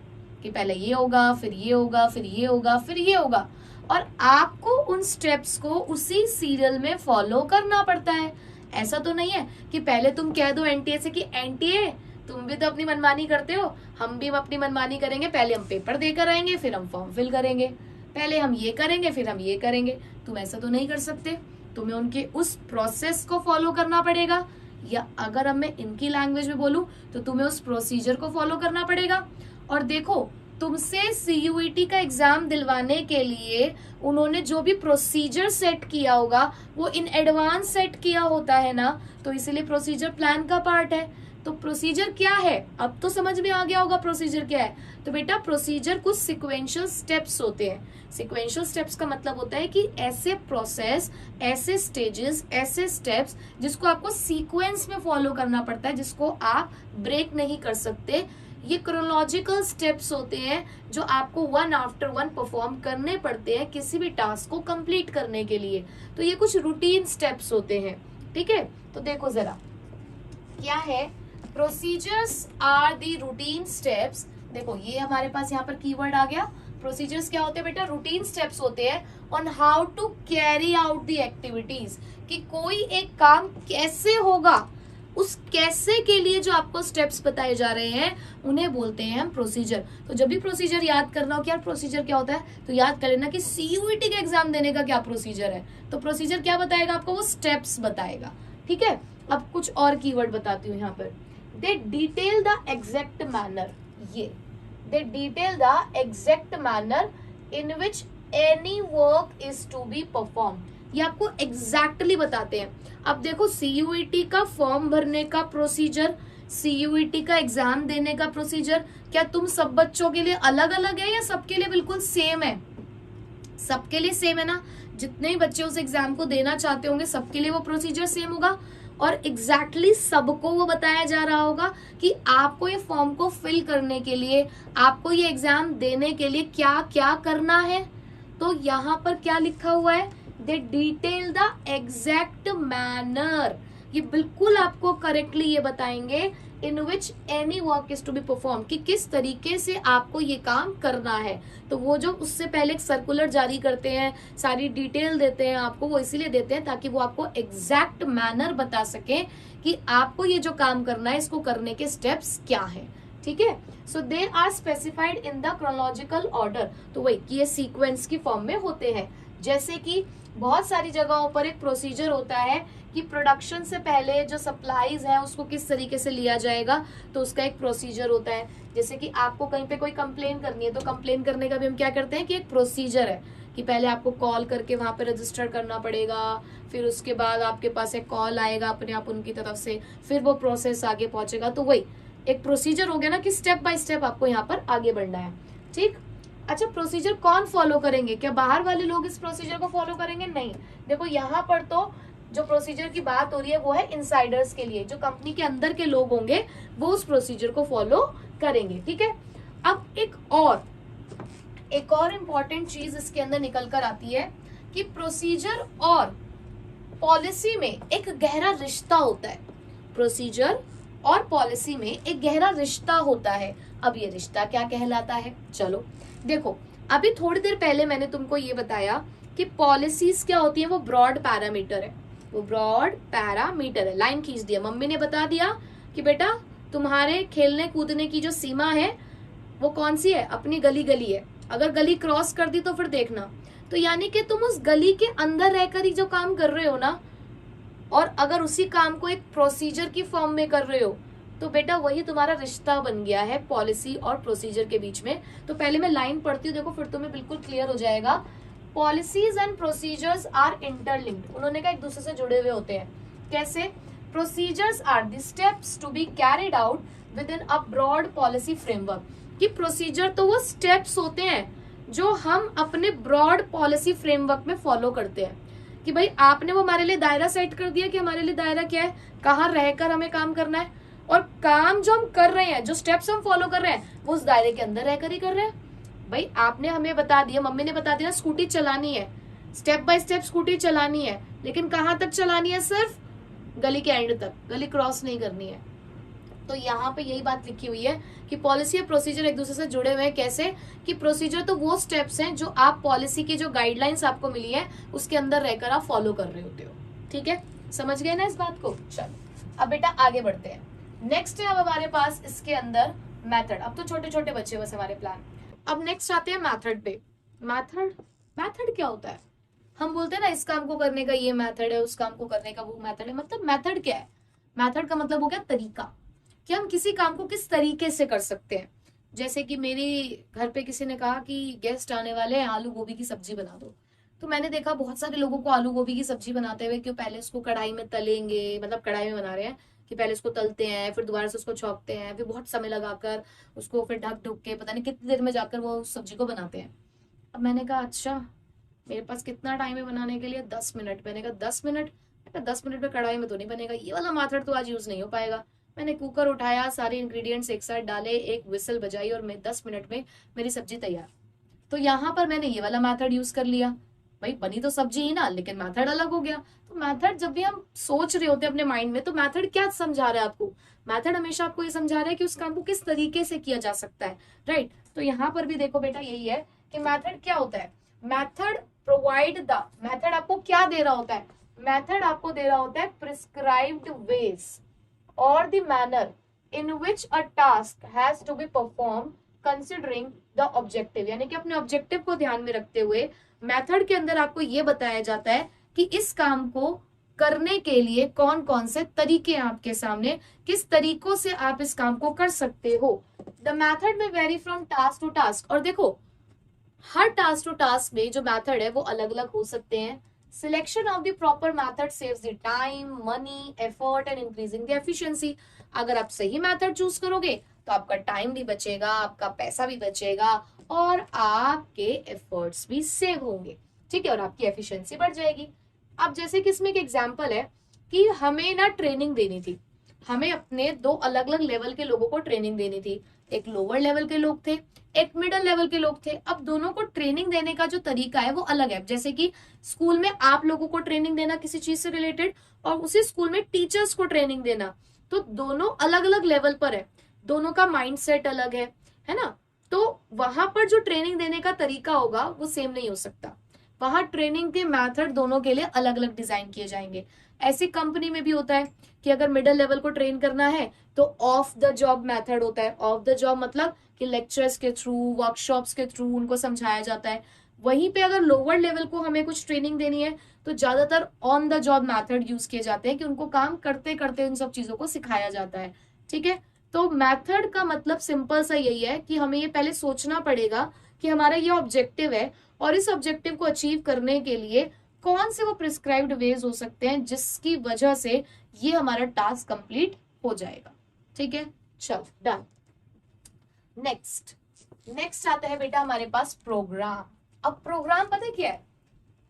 कि पहले ये होगा, फिर ये होगा, फिर ये होगा, फिर ये होगा, और आपको उन स्टेप्स को उसी सीरियल में फॉलो करना पड़ता है। ऐसा तो नहीं है कि पहले तुम कह दो एनटीए से कि एनटीए तुम भी तो अपनी मनमानी करते हो, हम भी अपनी मनमानी करेंगे, पहले हम पेपर देकर आएंगे, फिर हम फॉर्म फिल करेंगे, पहले हम ये करेंगे, फिर हम ये करेंगे। तुम ऐसा तो नहीं कर सकते, तुम्हें उनके उस प्रोसेस को फॉलो करना पड़ेगा, या अगर अब मैं इनकी लैंग्वेज में बोलूं तो तुम्हें उस प्रोसीजर को फॉलो करना पड़ेगा। और देखो, तुमसे सीयूईटी का एग्जाम दिलवाने के लिए उन्होंने जो भी प्रोसीजर सेट किया होगा वो इन एडवांस सेट किया होता है ना, तो इसलिए प्रोसीजर प्लान का पार्ट है। तो प्रोसीजर क्या है, अब तो समझ में आ गया होगा प्रोसीजर क्या है। तो बेटा प्रोसीजर कुछ सिक्वेंशियल स्टेप्स होते हैं। सिक्वेंशियल स्टेप्स का मतलब होता है कि ऐसे प्रोसेस, ऐसे स्टेजेस, ऐसे स्टेप्स जिसको आपको सीक्वेंस में फॉलो करना पड़ता है, जिसको आप ब्रेक नहीं कर सकते, ये क्रोनोलॉजिकल स्टेप्स होते हैं जो आपको वन आफ्टर वन परफॉर्म करने पड़ते हैं किसी भी टास्क को कंप्लीट करने के लिए। तो ये कुछ रूटीन स्टेप्स होते हैं, ठीक है। तो देखो जरा क्या है, procedures are the routine steps. देखो ये हमारे पास यहाँ पर कीवर्ड आ गया। प्रोसीजर्स क्या होते हैं बेटा? रूटीन स्टेप्स होते हैं on how to carry out the activities, कि कोई एक काम कैसे होगा, उस कैसे के लिए जो आपको स्टेप्स बताए जा रहे हैं उन्हें बोलते हैं हम प्रोसीजर। तो जब भी प्रोसीजर याद करना हो कि यार प्रोसीजर क्या होता है, तो याद कर लेना कि सीयूईटी के एग्जाम देने का क्या प्रोसीजर है। तो प्रोसीजर क्या बताएगा आपको? वो स्टेप्स बताएगा, ठीक है। अब कुछ और कीवर्ड बताती हूँ यहाँ पर। They detail the exact manner, ये they detail the exact manner in which any work is to be perform, ये आपको एग्जैक्टली बताते हैं। अब देखो सीयूईटी का फॉर्म भरने का प्रोसीजर, सीयूईटी का एग्जाम देने का प्रोसीजर, क्या तुम सब बच्चों के लिए अलग अलग है या सबके लिए बिल्कुल सेम है? सबके लिए सेम है ना। जितने ही बच्चे उस एग्जाम को देना चाहते होंगे सबके लिए वो प्रोसीजर सेम होगा और एग्जैक्टली सबको वो बताया जा रहा होगा कि आपको ये फॉर्म को फिल करने के लिए, आपको ये एग्जाम देने के लिए क्या क्या करना है। तो यहाँ पर क्या लिखा हुआ है? They detail the exact manner, ये बिल्कुल आपको करेक्टली ये बताएंगे in which any work is to be perform, कि किस तरीके से आपको ये काम करना है। तो वो जो उससे पहले एक सर्कुलर जारी करते हैं, सारी डिटेल देते हैं आपको, वो इसीलिए देते हैं ताकि वो आपको एग्जैक्ट मैनर बता सके कि आपको ये जो काम करना है इसको करने के स्टेप्स क्या है, ठीक है। So they are specified in the chronological order, तो वही कि ये सीक्वेंस की फॉर्म में होते हैं। जैसे कि बहुत सारी जगहों पर एक प्रोसीजर होता है कि प्रोडक्शन से पहले जो सप्लाईज है उसको किस तरीके से लिया जाएगा, तो उसका एक प्रोसीजर होता है। जैसे कि आपको कहीं पे कोई कंप्लेन करनी है तो कंप्लेन करने का भी हम क्या करते हैं कि एक प्रोसीजर है कि पहले आपको कॉल करके वहां पे रजिस्टर करना पड़ेगा, फिर उसके बाद आपके पास एक कॉल आएगा अपने आप उनकी तरफ से, फिर वो प्रोसेस आगे पहुंचेगा। तो वही एक प्रोसीजर हो गया ना कि स्टेप बाय स्टेप आपको यहाँ पर आगे बढ़ना है, ठीक। अच्छा, प्रोसीजर कौन फॉलो करेंगे? क्या बाहर वाले लोग इस प्रोसीजर को फॉलो करेंगे? नहीं। देखो यहाँ पर तो जो प्रोसीजर की बात हो रही है वो है इनसाइडर्स के लिए, जो कंपनी के अंदर के लोग होंगे वो उस प्रोसीजर को फॉलो करेंगे, ठीक है। अब एक और इम्पॉर्टेंट चीज इसके अंदर निकल कर आती है कि प्रोसीजर और पॉलिसी में एक गहरा रिश्ता होता है। प्रोसीजर और पॉलिसी में एक गहरा रिश्ता होता है। अब ये रिश्ता क्या कहलाता है? चलो देखो, अभी थोड़ी देर पहले मैंने तुमको ये बताया कि पॉलिसीज क्या होती है, वो ब्रॉड पैरामीटर है, वो ब्रॉड पैरामीटर है। लाइन खींच दिया, मम्मी ने बता दिया कि बेटा तुम्हारे खेलने कूदने की जो सीमा है वो कौन सी है? अपनी गली गली है, अगर गली क्रॉस कर दी तो फिर देखना। तो यानी कि तुम उस गली के अंदर रहकर ही जो काम कर रहे हो ना, और अगर उसी काम को एक प्रोसीजर की फॉर्म में कर रहे हो तो बेटा वही तुम्हारा रिश्ता बन गया है पॉलिसी और प्रोसीजर के बीच में। तो पहले मैं लाइन पढ़ती हूँ, देखो फिर तुम्हें बिल्कुल क्लियर हो जाएगा। Policies and procedures are interlinked, उन्होंने कहा एक दूसरे से जुड़े हुए होते हैं। कैसे? Procedures are the steps to be carried out within a broad policy framework, कि प्रोसीजर तो वो स्टेप्स होते हैं जो हम अपने ब्रॉड पॉलिसी फ्रेमवर्क में फॉलो करते हैं। कि भाई आपने वो हमारे लिए दायरा सेट कर दिया कि हमारे लिए दायरा क्या है, कहाँ रहकर हमें काम करना है, और काम जो हम कर रहे हैं, जो स्टेप्स हम फॉलो कर रहे हैं वो उस दायरे के अंदर रहकर ही कर रहे हैं। भाई आपने हमें बता दिया, मम्मी ने बता दिया स्कूटी चलानी है, स्टेप बाय स्टेप स्कूटी चलानी है, लेकिन कहाँ तक चलानी है? सिर्फ गली के एंड तक, गली क्रॉस नहीं करनी है। तो यहाँ पे यही बात लिखी हुई है कि पॉलिसी और प्रोसीजर एक दूसरे से जुड़े हुए हैं। कैसे? कि प्रोसीजर तो वो स्टेप्स हैं जो आप पॉलिसी की जो गाइडलाइंस आपको मिली है उसके अंदर रहकर आप फॉलो कर रहे होते हो, ठीक है। समझ गए ना इस बात को? चलो अब बेटा आगे बढ़ते हैं। नेक्स्ट है अब हमारे पास इसके अंदर मेथड। अब तो छोटे छोटे बच्चे बस हमारे प्लान। अब नेक्स्ट आते हैं मेथड पे। मेथड क्या होता है? हम बोलते हैं ना इस काम को करने का ये मेथड है, उस काम को करने का वो मेथड है। मतलब मेथड क्या है? मेथड का मतलब हो गया तरीका, कि हम किसी काम को किस तरीके से कर सकते हैं। जैसे कि मेरे घर पे किसी ने कहा कि गेस्ट आने वाले हैं, आलू गोभी की सब्जी बना दो। तो मैंने देखा बहुत सारे लोगों को आलू गोभी की सब्जी बनाते हुए, क्यों पहले उसको कढ़ाई में तलेंगे, मतलब कढ़ाई में बना रहे हैं कि पहले उसको तलते हैं, फिर दोबारा से उसको छौंकते हैं, फिर बहुत समय लगाकर उसको फिर ढक ढुक के पता नहीं कितनी देर में जाकर वो उस सब्जी को बनाते हैं। अब मैंने कहा अच्छा मेरे पास कितना टाइम है बनाने के लिए? 10 मिनट। मैंने कहा 10 मिनट? 10 मिनट में कढ़ाई में तो नहीं बनेगा, ये वाला मेथड तो आज यूज नहीं हो पाएगा। मैंने कुकर उठाया, सारे इंग्रेडिएंट्स एक साथ डाले, एक विसल बजाई और मैं 10 मिनट में मेरी सब्जी तैयार। तो यहाँ पर मैंने ये वाला मेथड यूज कर लिया। भाई बनी तो सब्जी ही ना, लेकिन मेथड अलग हो गया। तो मेथड जब भी हम सोच रहे होते हैं अपने माइंड में, तो मेथड क्या समझा रहा है आपको? मेथड हमेशा आपको ये समझा रहा है कि उस काम को किस तरीके से किया जा सकता है, राइट। तो यहाँ पर भी देखो बेटा यही है कि मेथड क्या होता है। मेथड प्रोवाइड द, मेथड आपको क्या दे रहा होता है? मेथड आपको दे रहा होता है प्रिस्क्राइब्ड वेज और the manner in which a task has to be perform considering the objective, यानी कि अपने ऑब्जेक्टिव को ध्यान में रखते हुए मेथड के अंदर आपको ये बताया जाता है कि इस काम को करने के लिए कौन कौन से तरीके हैं आपके सामने, किस तरीकों से आप इस काम को कर सकते हो। The method may vary from task to task, और देखो हर टास्क टू टास्क में जो मेथड है वो अलग अलग हो सकते हैं। Selection of the proper method saves the time, money, effort and increasing the efficiency. अगर आप सही मेथड चूज करोगे तो आपका टाइम भी बचेगा, आपका पैसा भी बचेगा और आपके एफर्ट्स भी सेव होंगे, ठीक है, और आपकी एफिशिएंसी बढ़ जाएगी। अब जैसे कि इसमें एक एग्जांपल है कि हमें ना ट्रेनिंग देनी थी, हमें अपने दो अलग अलग लेवल के लोगों को ट्रेनिंग देनी थी। एक लोअर लेवल के लोग थे, एक मिडिल लेवल के लोग थे। अब दोनों को ट्रेनिंग देने का जो तरीका है वो अलग है। जैसे कि स्कूल में आप लोगों को ट्रेनिंग देना किसी चीज से रिलेटेड और उसी स्कूल में टीचर्स को ट्रेनिंग देना, तो दोनों अलग अलग लेवल पर है, दोनों का माइंड सेट अलग है ना। तो वहां पर जो ट्रेनिंग देने का तरीका होगा वो सेम नहीं हो सकता, वहां ट्रेनिंग के मेथड दोनों के लिए अलग अलग डिजाइन किए जाएंगे। ऐसी कंपनी में भी होता है कि अगर मिडिल लेवल को ट्रेन करना है तो ऑफ द जॉब मेथड होता है। ऑफ द जॉब मतलब कि लेक्चर्स के थ्रू, वर्कशॉप्स के थ्रू उनको समझाया जाता है। वहीं पे अगर लोअर लेवल को हमें कुछ ट्रेनिंग देनी है तो ज्यादातर on the job method use किए जाते हैं कि उनको काम करते करते उन सब चीजों को सिखाया जाता है, ठीक है। तो मेथड का मतलब सिंपल सा यही है कि हमें ये पहले सोचना पड़ेगा कि हमारा ये ऑब्जेक्टिव है और इस ऑब्जेक्टिव को अचीव करने के लिए कौन से वो प्रिस्क्राइब्ड वेज हो सकते हैं जिसकी वजह से ये हमारा टास्क कंप्लीट हो जाएगा, ठीक है। चलो डन। नेक्स्ट आता है बेटा हमारे पास प्रोग्राम। अब प्रोग्राम पता है क्या है?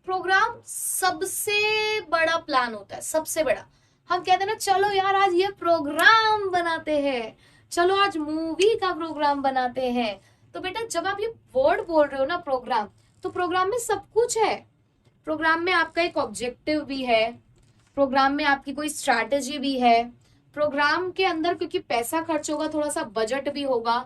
प्रोग्राम सबसे बड़ा प्लान होता है, सबसे बड़ा। हम कहते हैं ना चलो यार आज ये प्रोग्राम बनाते हैं, चलो आज मूवी का प्रोग्राम बनाते हैं। तो बेटा जब आप ये वर्ड बोल रहे हो ना प्रोग्राम, तो प्रोग्राम में सब कुछ है। प्रोग्राम में आपका एक ऑब्जेक्टिव भी है, प्रोग्राम में आपकी कोई स्ट्रैटेजी भी है, प्रोग्राम के अंदर क्योंकि पैसा खर्च होगा थोड़ा सा बजट भी होगा,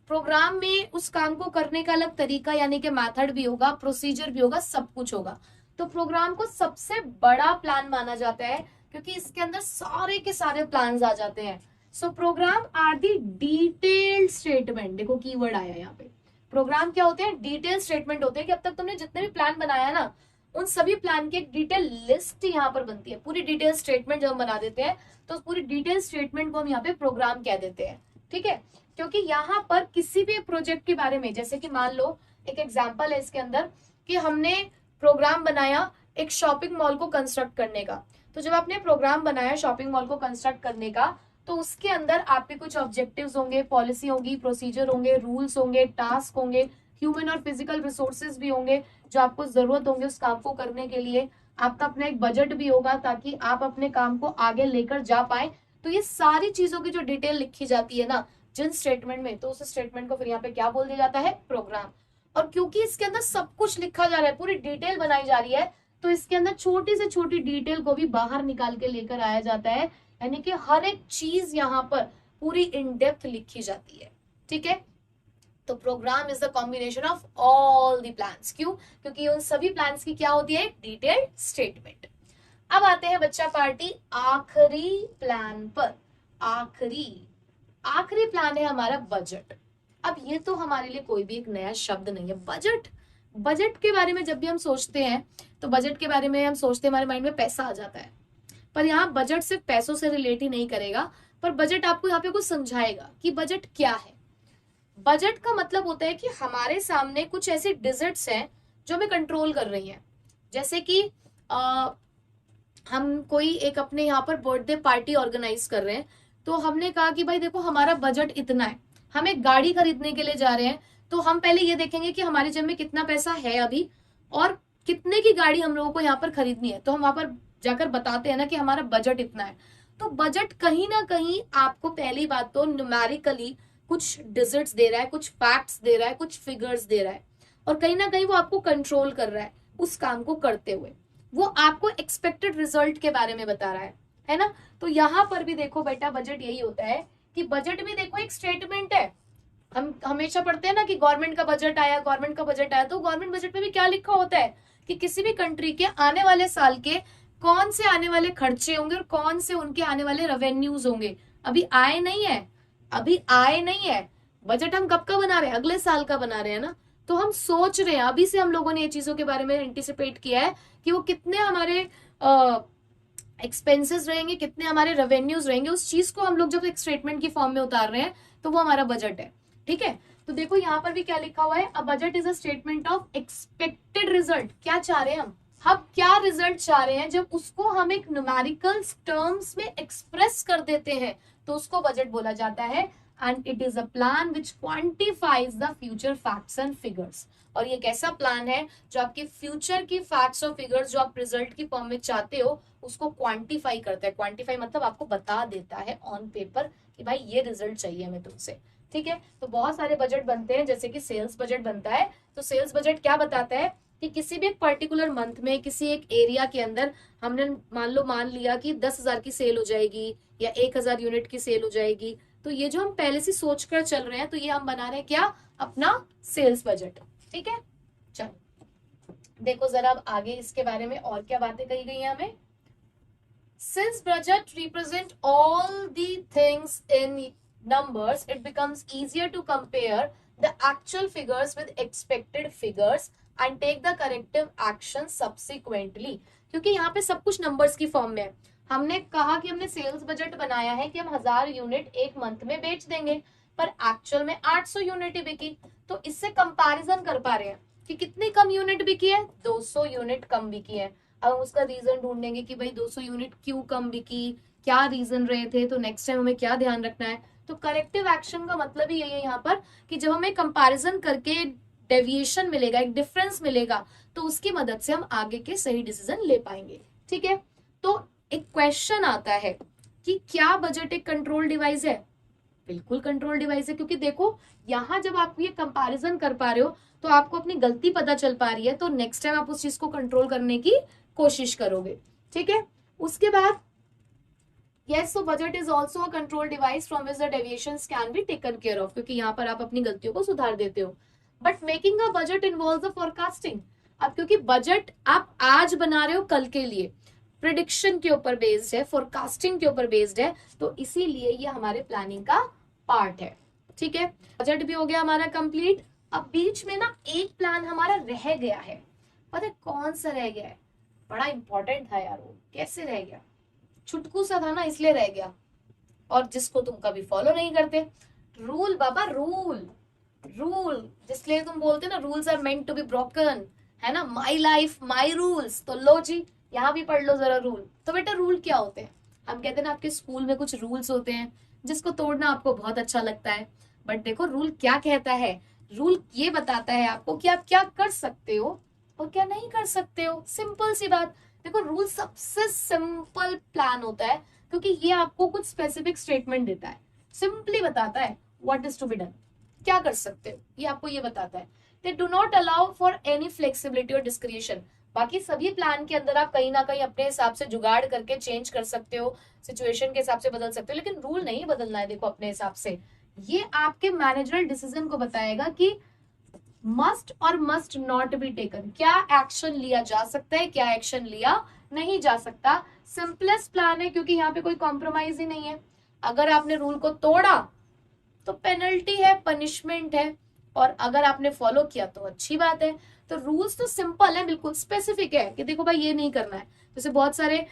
प्रोग्राम में उस काम को करने का अलग तरीका यानी कि मेथड भी होगा, प्रोसीजर भी होगा, सब कुछ होगा। तो प्रोग्राम को सबसे बड़ा प्लान माना जाता है क्योंकि इसके अंदर सारे के सारे प्लान्स आ जाते हैं। So program are the detailed statement. देखो कीवर्ड आया यहाँ पे। प्रोग्राम क्या होते हैं? डिटेल स्टेटमेंट होते हैं कि अब तक तुमने जितने भी प्लान बनाया ना उन सभी प्लान की एक डिटेल लिस्ट यहाँ पर बनती है। पूरी डिटेल स्टेटमेंट जब हम बना देते हैं तो उस पूरी डिटेल स्टेटमेंट को हम यहाँ पे प्रोग्राम कह देते हैं, ठीक है। क्योंकि यहाँ पर किसी भी प्रोजेक्ट के बारे में, जैसे कि मान लो एक एग्जांपल है इसके अंदर कि हमने प्रोग्राम बनाया एक शॉपिंग मॉल को कंस्ट्रक्ट करने का। तो जब आपने प्रोग्राम बनाया शॉपिंग मॉल को कंस्ट्रक्ट करने का तो उसके अंदर आपके कुछ ऑब्जेक्टिव्स होंगे, पॉलिसी होगी, प्रोसीजर होंगे, रूल्स होंगे, टास्क होंगे, ह्यूमन और फिजिकल रिसोर्सेज भी होंगे जो आपको जरूरत होंगे उस काम को करने के लिए। आपका अपना एक बजट भी होगा ताकि आप अपने काम को आगे लेकर जा पाए। तो ये सारी चीजों की जो डिटेल लिखी जाती है ना जिन स्टेटमेंट में, तो उस स्टेटमेंट को फिर यहाँ पे क्या बोल दिया जाता है? प्रोग्राम। और क्योंकि इसके अंदर सब कुछ लिखा जा रहा है, पूरी डिटेल बनाई जा रही है, तो इसके अंदर छोटी से छोटी डिटेल को भी बाहर निकाल के लेकर आया जाता है, यानी कि हर एक चीज यहाँ पर पूरी इन डेप्थ लिखी जाती है, ठीक है। तो program is the combination of all the plans. क्यों? क्योंकि उन सभी प्लान्स की क्या होती है? Detailed statement. अब आते हैं बच्चा पार्टी आखिरी प्लान पर। आखिरी प्लान है हमारा बजट। अब ये तो हमारे लिए कोई भी एक नया शब्द नहीं है, बजट। बजट के बारे में जब भी हम सोचते हैं तो बजट के बारे में हम सोचते हैं हमारे माइंड में पैसा आ जाता है। पर यहाँ बजट सिर्फ पैसों से रिलेट ही नहीं करेगा, पर बजट आपको यहाँ पे कुछ समझाएगा कि बजट क्या है। बजट का मतलब होता है कि हमारे सामने कुछ ऐसी डिजिट्स हैं जो हमें कंट्रोल कर रही हैं। जैसे कि हम कोई एक अपने यहाँ पर बर्थडे पार्टी ऑर्गेनाइज कर रहे हैं, तो हमने कहा कि भाई देखो हमारा बजट इतना है, हम एक गाड़ी खरीदने के लिए जा रहे हैं, तो हम पहले ये देखेंगे कि हमारे जेब में कितना पैसा है अभी और कितने की गाड़ी हम लोगों को यहाँ पर खरीदनी है। तो हम वहां पर जाकर बताते हैं ना कि हमारा बजट इतना है। तो बजट कहीं ना कहीं आपको पहली बात तो न्यूमेरिकली कुछ डिजिट्स दे रहा है, कुछ फैक्ट्स दे रहा है, कुछ फिगर्स दे रहा है, और कहीं ना कहीं वो आपको कंट्रोल कर रहा है उस काम को करते हुए। वो आपको एक्सपेक्टेड रिजल्ट के बारे में बता रहा है ना। तो यहाँ पर भी देखो बेटा बजट यही होता है कि बजट भी देखो एक स्टेटमेंट है। हम हमेशा पढ़ते हैं ना कि गवर्नमेंट का बजट आया, गवर्नमेंट का बजट आया, तो गवर्नमेंट बजट में भी क्या लिखा होता है कि किसी भी कंट्री के आने वाले साल के कौन से आने वाले खर्चे होंगे और कौन से उनके आने वाले रेवेन्यूज होंगे। अभी आए नहीं है, अभी आए नहीं है। बजट हम कब का बना रहे हैं? अगले साल का बना रहे हैं ना। तो हम सोच रहे हैं, अभी से हम लोगों ने ये चीजों के बारे में एंटिसिपेट किया है कि वो कितने हमारे एक्सपेंसेस रहेंगे, कितने हमारे रेवेन्यूज रहेंगे। उस चीज को हम लोग जब एक स्टेटमेंट की फॉर्म में उतार रहे हैं तो वो हमारा बजट है। ठीक है, तो देखो यहाँ पर भी क्या लिखा हुआ है, a budget is a statement of expected result. क्या चाह रहे हैं हम क्या रिजल्ट चाह रहे हैं, जब उसको हम एक न्यूमेरिकल टर्म्स में एक्सप्रेस कर देते हैं तो उसको बजट बोला जाता है। And it is a plan which quantifies the future facts and figures. और ये कैसा प्लान है जो आपके फ्यूचर की फैक्ट्स और फिगर्स जो आप रिजल्ट की फॉर्म में चाहते हो उसको क्वांटिफाई करता है। क्वांटिफाई मतलब आपको बता देता है ऑन पेपर कि भाई ये रिजल्ट चाहिए हमें तुमसे। ठीक है, तो बहुत सारे बजट बनते हैं, जैसे कि सेल्स बजट बनता है। तो सेल्स बजट क्या बताता है कि किसी भी एक पर्टिकुलर मंथ में किसी एक एरिया के अंदर हमने मान लिया कि 10,000 की सेल हो जाएगी या 1,000 यूनिट की सेल हो जाएगी। तो ये जो हम पहले से सोचकर चल रहे हैं, तो ये हम बना रहे हैं क्या, अपना सेल्स बजट। ठीक है, चलो देखो जरा अब आगे इसके बारे में और क्या बातें कही गई हैं हमें। Since budget represent all the things in numbers, it becomes easier to compare the actual figures with expected figures and take the corrective action subsequently। क्योंकि यहाँ पे सब कुछ नंबर्स की फॉर्म में है। हमने कहा कि हमने सेल्स बजट बनाया है कि हम 1000 यूनिट एक मंथ में बेच देंगे, पर एक्चुअल में 800 यूनिट ही बिकी। तो इससे कंपैरिजन कर पा रहे हैं कि कितनी कम यूनिट बिकी है, 200 यूनिट कम बिकी है। अब हम उसका रीजन ढूंढेंगे कि भाई 200 यूनिट क्यों कम बिकी, क्या रीजन रहे थे, तो नेक्स्ट टाइम हमें क्या ध्यान रखना है। तो करेक्टिव एक्शन का मतलब ही यही है यहाँ पर कि जब हमें कंपैरिजन करके डेविएशन मिलेगा, एक डिफरेंस मिलेगा, तो उसकी मदद से हम आगे के सही डिसीजन ले पाएंगे। ठीक है, तो एक क्वेश्चन आता है कि क्या बजट एक कंट्रोल डिवाइस है? बिल्कुल कंट्रोल डिवाइस है, क्योंकि देखो यहाँ जब आप ये कंपैरिजन कर पा रहे हो तो आपको अपनी गलती पता चल पा रही है, तो नेक्स्ट टाइम आप उस चीज को कंट्रोल करने की कोशिश करोगे। ठीक है, उसके बाद yes, so budget is also a control device from which the deviations can be taken care of, क्योंकि यहाँ पर आप अपनी गलतियों को सुधार देते हो। But making a budget involves the forecasting। अब क्योंकि बजट आप आज बना रहे हो कल के लिए, प्रिडिक्शन के ऊपर बेस्ड है, फोरकास्टिंग के ऊपर बेस्ड है, तो इसीलिए ये हमारे प्लानिंग का पार्ट है। ठीक है, बजट भी हो गया हमारा कंप्लीट। अब बीच में ना एक प्लान हमारा रह गया है, पता है कौन सा रह गया है? बड़ा इंपॉर्टेंट था यार, वो कैसे रह गया, छुटकू सा था ना इसलिए रह गया, और जिसको तुम कभी फॉलो नहीं करते। रूल बाबा, रूल रूल जिसलिए तुम बोलते ना rules are meant to be broken, है ना, माई लाइफ माई रूल्स। तो लो जी, यहाँ भी पढ़ लो जरा रूल। तो बेटा रूल क्या होते हैं? हम कहते हैं ना आपके स्कूल में कुछ रूल्स होते हैं जिसको तोड़ना आपको बहुत अच्छा लगता है, बट देखो रूल क्या कहता है। रूल ये बताता है आपको कि आप क्या कर सकते हो और क्या नहीं कर सकते हो। सिंपल सी बात। देखो रूल सबसे सिंपल प्लान होता है, क्योंकि ये आपको कुछ स्पेसिफिक स्टेटमेंट देता है, सिंपली बताता है what is to be done, क्या कर सकते हो, ये आपको ये बताता है। They do not allow for any flexibility और डिस्क्रिएशन। बाकी सभी प्लान के अंदर आप कहीं ना कहीं अपने हिसाब से जुगाड़ करके चेंज कर सकते हो, सिचुएशन के हिसाब से बदल सकते हो, लेकिन रूल नहीं बदलना है। देखो अपने हिसाब से ये आपके मैनेजरल डिसीजन को बताएगा कि मस्ट और मस्ट नॉट बी टेकन, क्या एक्शन लिया जा सकता है, क्या एक्शन लिया नहीं जा सकता। सिंपलेस्ट प्लान है क्योंकि यहाँ पे कोई कॉम्प्रोमाइज ही नहीं है। अगर आपने रूल को तोड़ा तो पेनल्टी है, पनिशमेंट है, और अगर आपने फॉलो किया तो अच्छी बात है। तो रूल्स तो सिंपल है, बिल्कुल स्पेसिफिक है कि देखो भाई ये नहीं करना है। जैसे बहुत सारे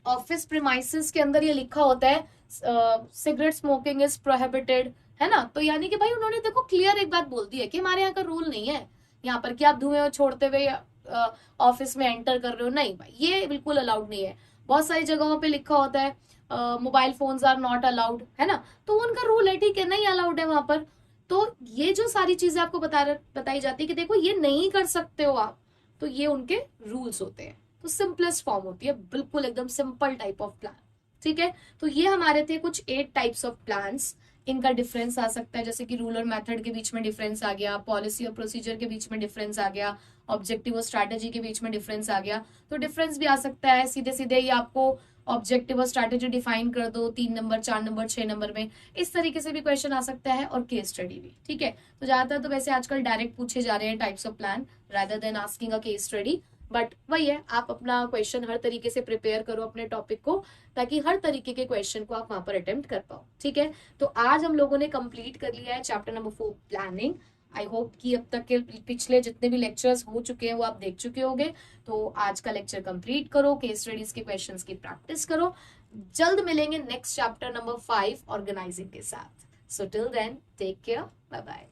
ऑफिस प्रीमाइसेस के अंदर ये लिखा होता है सिगरेट स्मोकिंग इज प्रोहिबिटेड, है ना। तो यानी कि भाई उन्होंने देखो क्लियर एक बात बोल दी है कि हमारे यहाँ का रूल नहीं है यहाँ पर कि आप धुएं छोड़ते हुए ऑफिस में एंटर कर रहे हो, नहीं भाई ये बिल्कुल अलाउड नहीं है। बहुत सारी जगहों पे लिखा होता है mobile phones are not allowed, है ना, तो उनका रूल है, ठीक है, नहीं अलाउड है वहां पर। तो ये जो सारी चीजें आपको बताई जाती है कि देखो ये नहीं कर सकते हो आप, तो ये उनके रूल्स होते हैं। तो सिंपलेस्ट फॉर्म होती है, बिल्कुल एकदम सिंपल टाइप ऑफ प्लान। ठीक है, तो ये हमारे थे कुछ 8 टाइप्स ऑफ प्लान्स। इनका डिफरेंस आ सकता है, जैसे कि रूल और मेथड के बीच में डिफरेंस आ गया, पॉलिसी और प्रोसीजर के बीच में डिफरेंस आ गया, ऑब्जेक्टिव और स्ट्रैटेजी के बीच में डिफरेंस आ गया। तो डिफरेंस भी आ सकता है, सीधे सीधे ये आपको ऑब्जेक्टिव और स्ट्रैटेजी डिफाइन कर दो 3 नंबर 4 नंबर 6 नंबर में, इस तरीके से भी क्वेश्चन आ सकता है, और केस स्टडी भी। ठीक है, तो ज्यादातर तो वैसे आजकल डायरेक्ट पूछे जा रहे हैं types of plan rather than asking a case study, but वही है, आप अपना क्वेश्चन हर तरीके से प्रिपेयर करो अपने टॉपिक को, ताकि हर तरीके के क्वेश्चन को आप वहां पर अटेम्प्ट कर पाओ। ठीक है, तो आज हम लोगों ने कंप्लीट कर लिया है chapter number 4 planning. I hope कि अब तक के पिछले जितने भी लेक्चर्स हो चुके हैं वो आप देख चुके होंगे। तो आज का लेक्चर कंप्लीट करो, केस स्टडीज के क्वेश्चंस की प्रैक्टिस करो। जल्द मिलेंगे नेक्स्ट चैप्टर नंबर 5 ऑर्गेनाइजिंग के साथ। So till then take care, bye bye.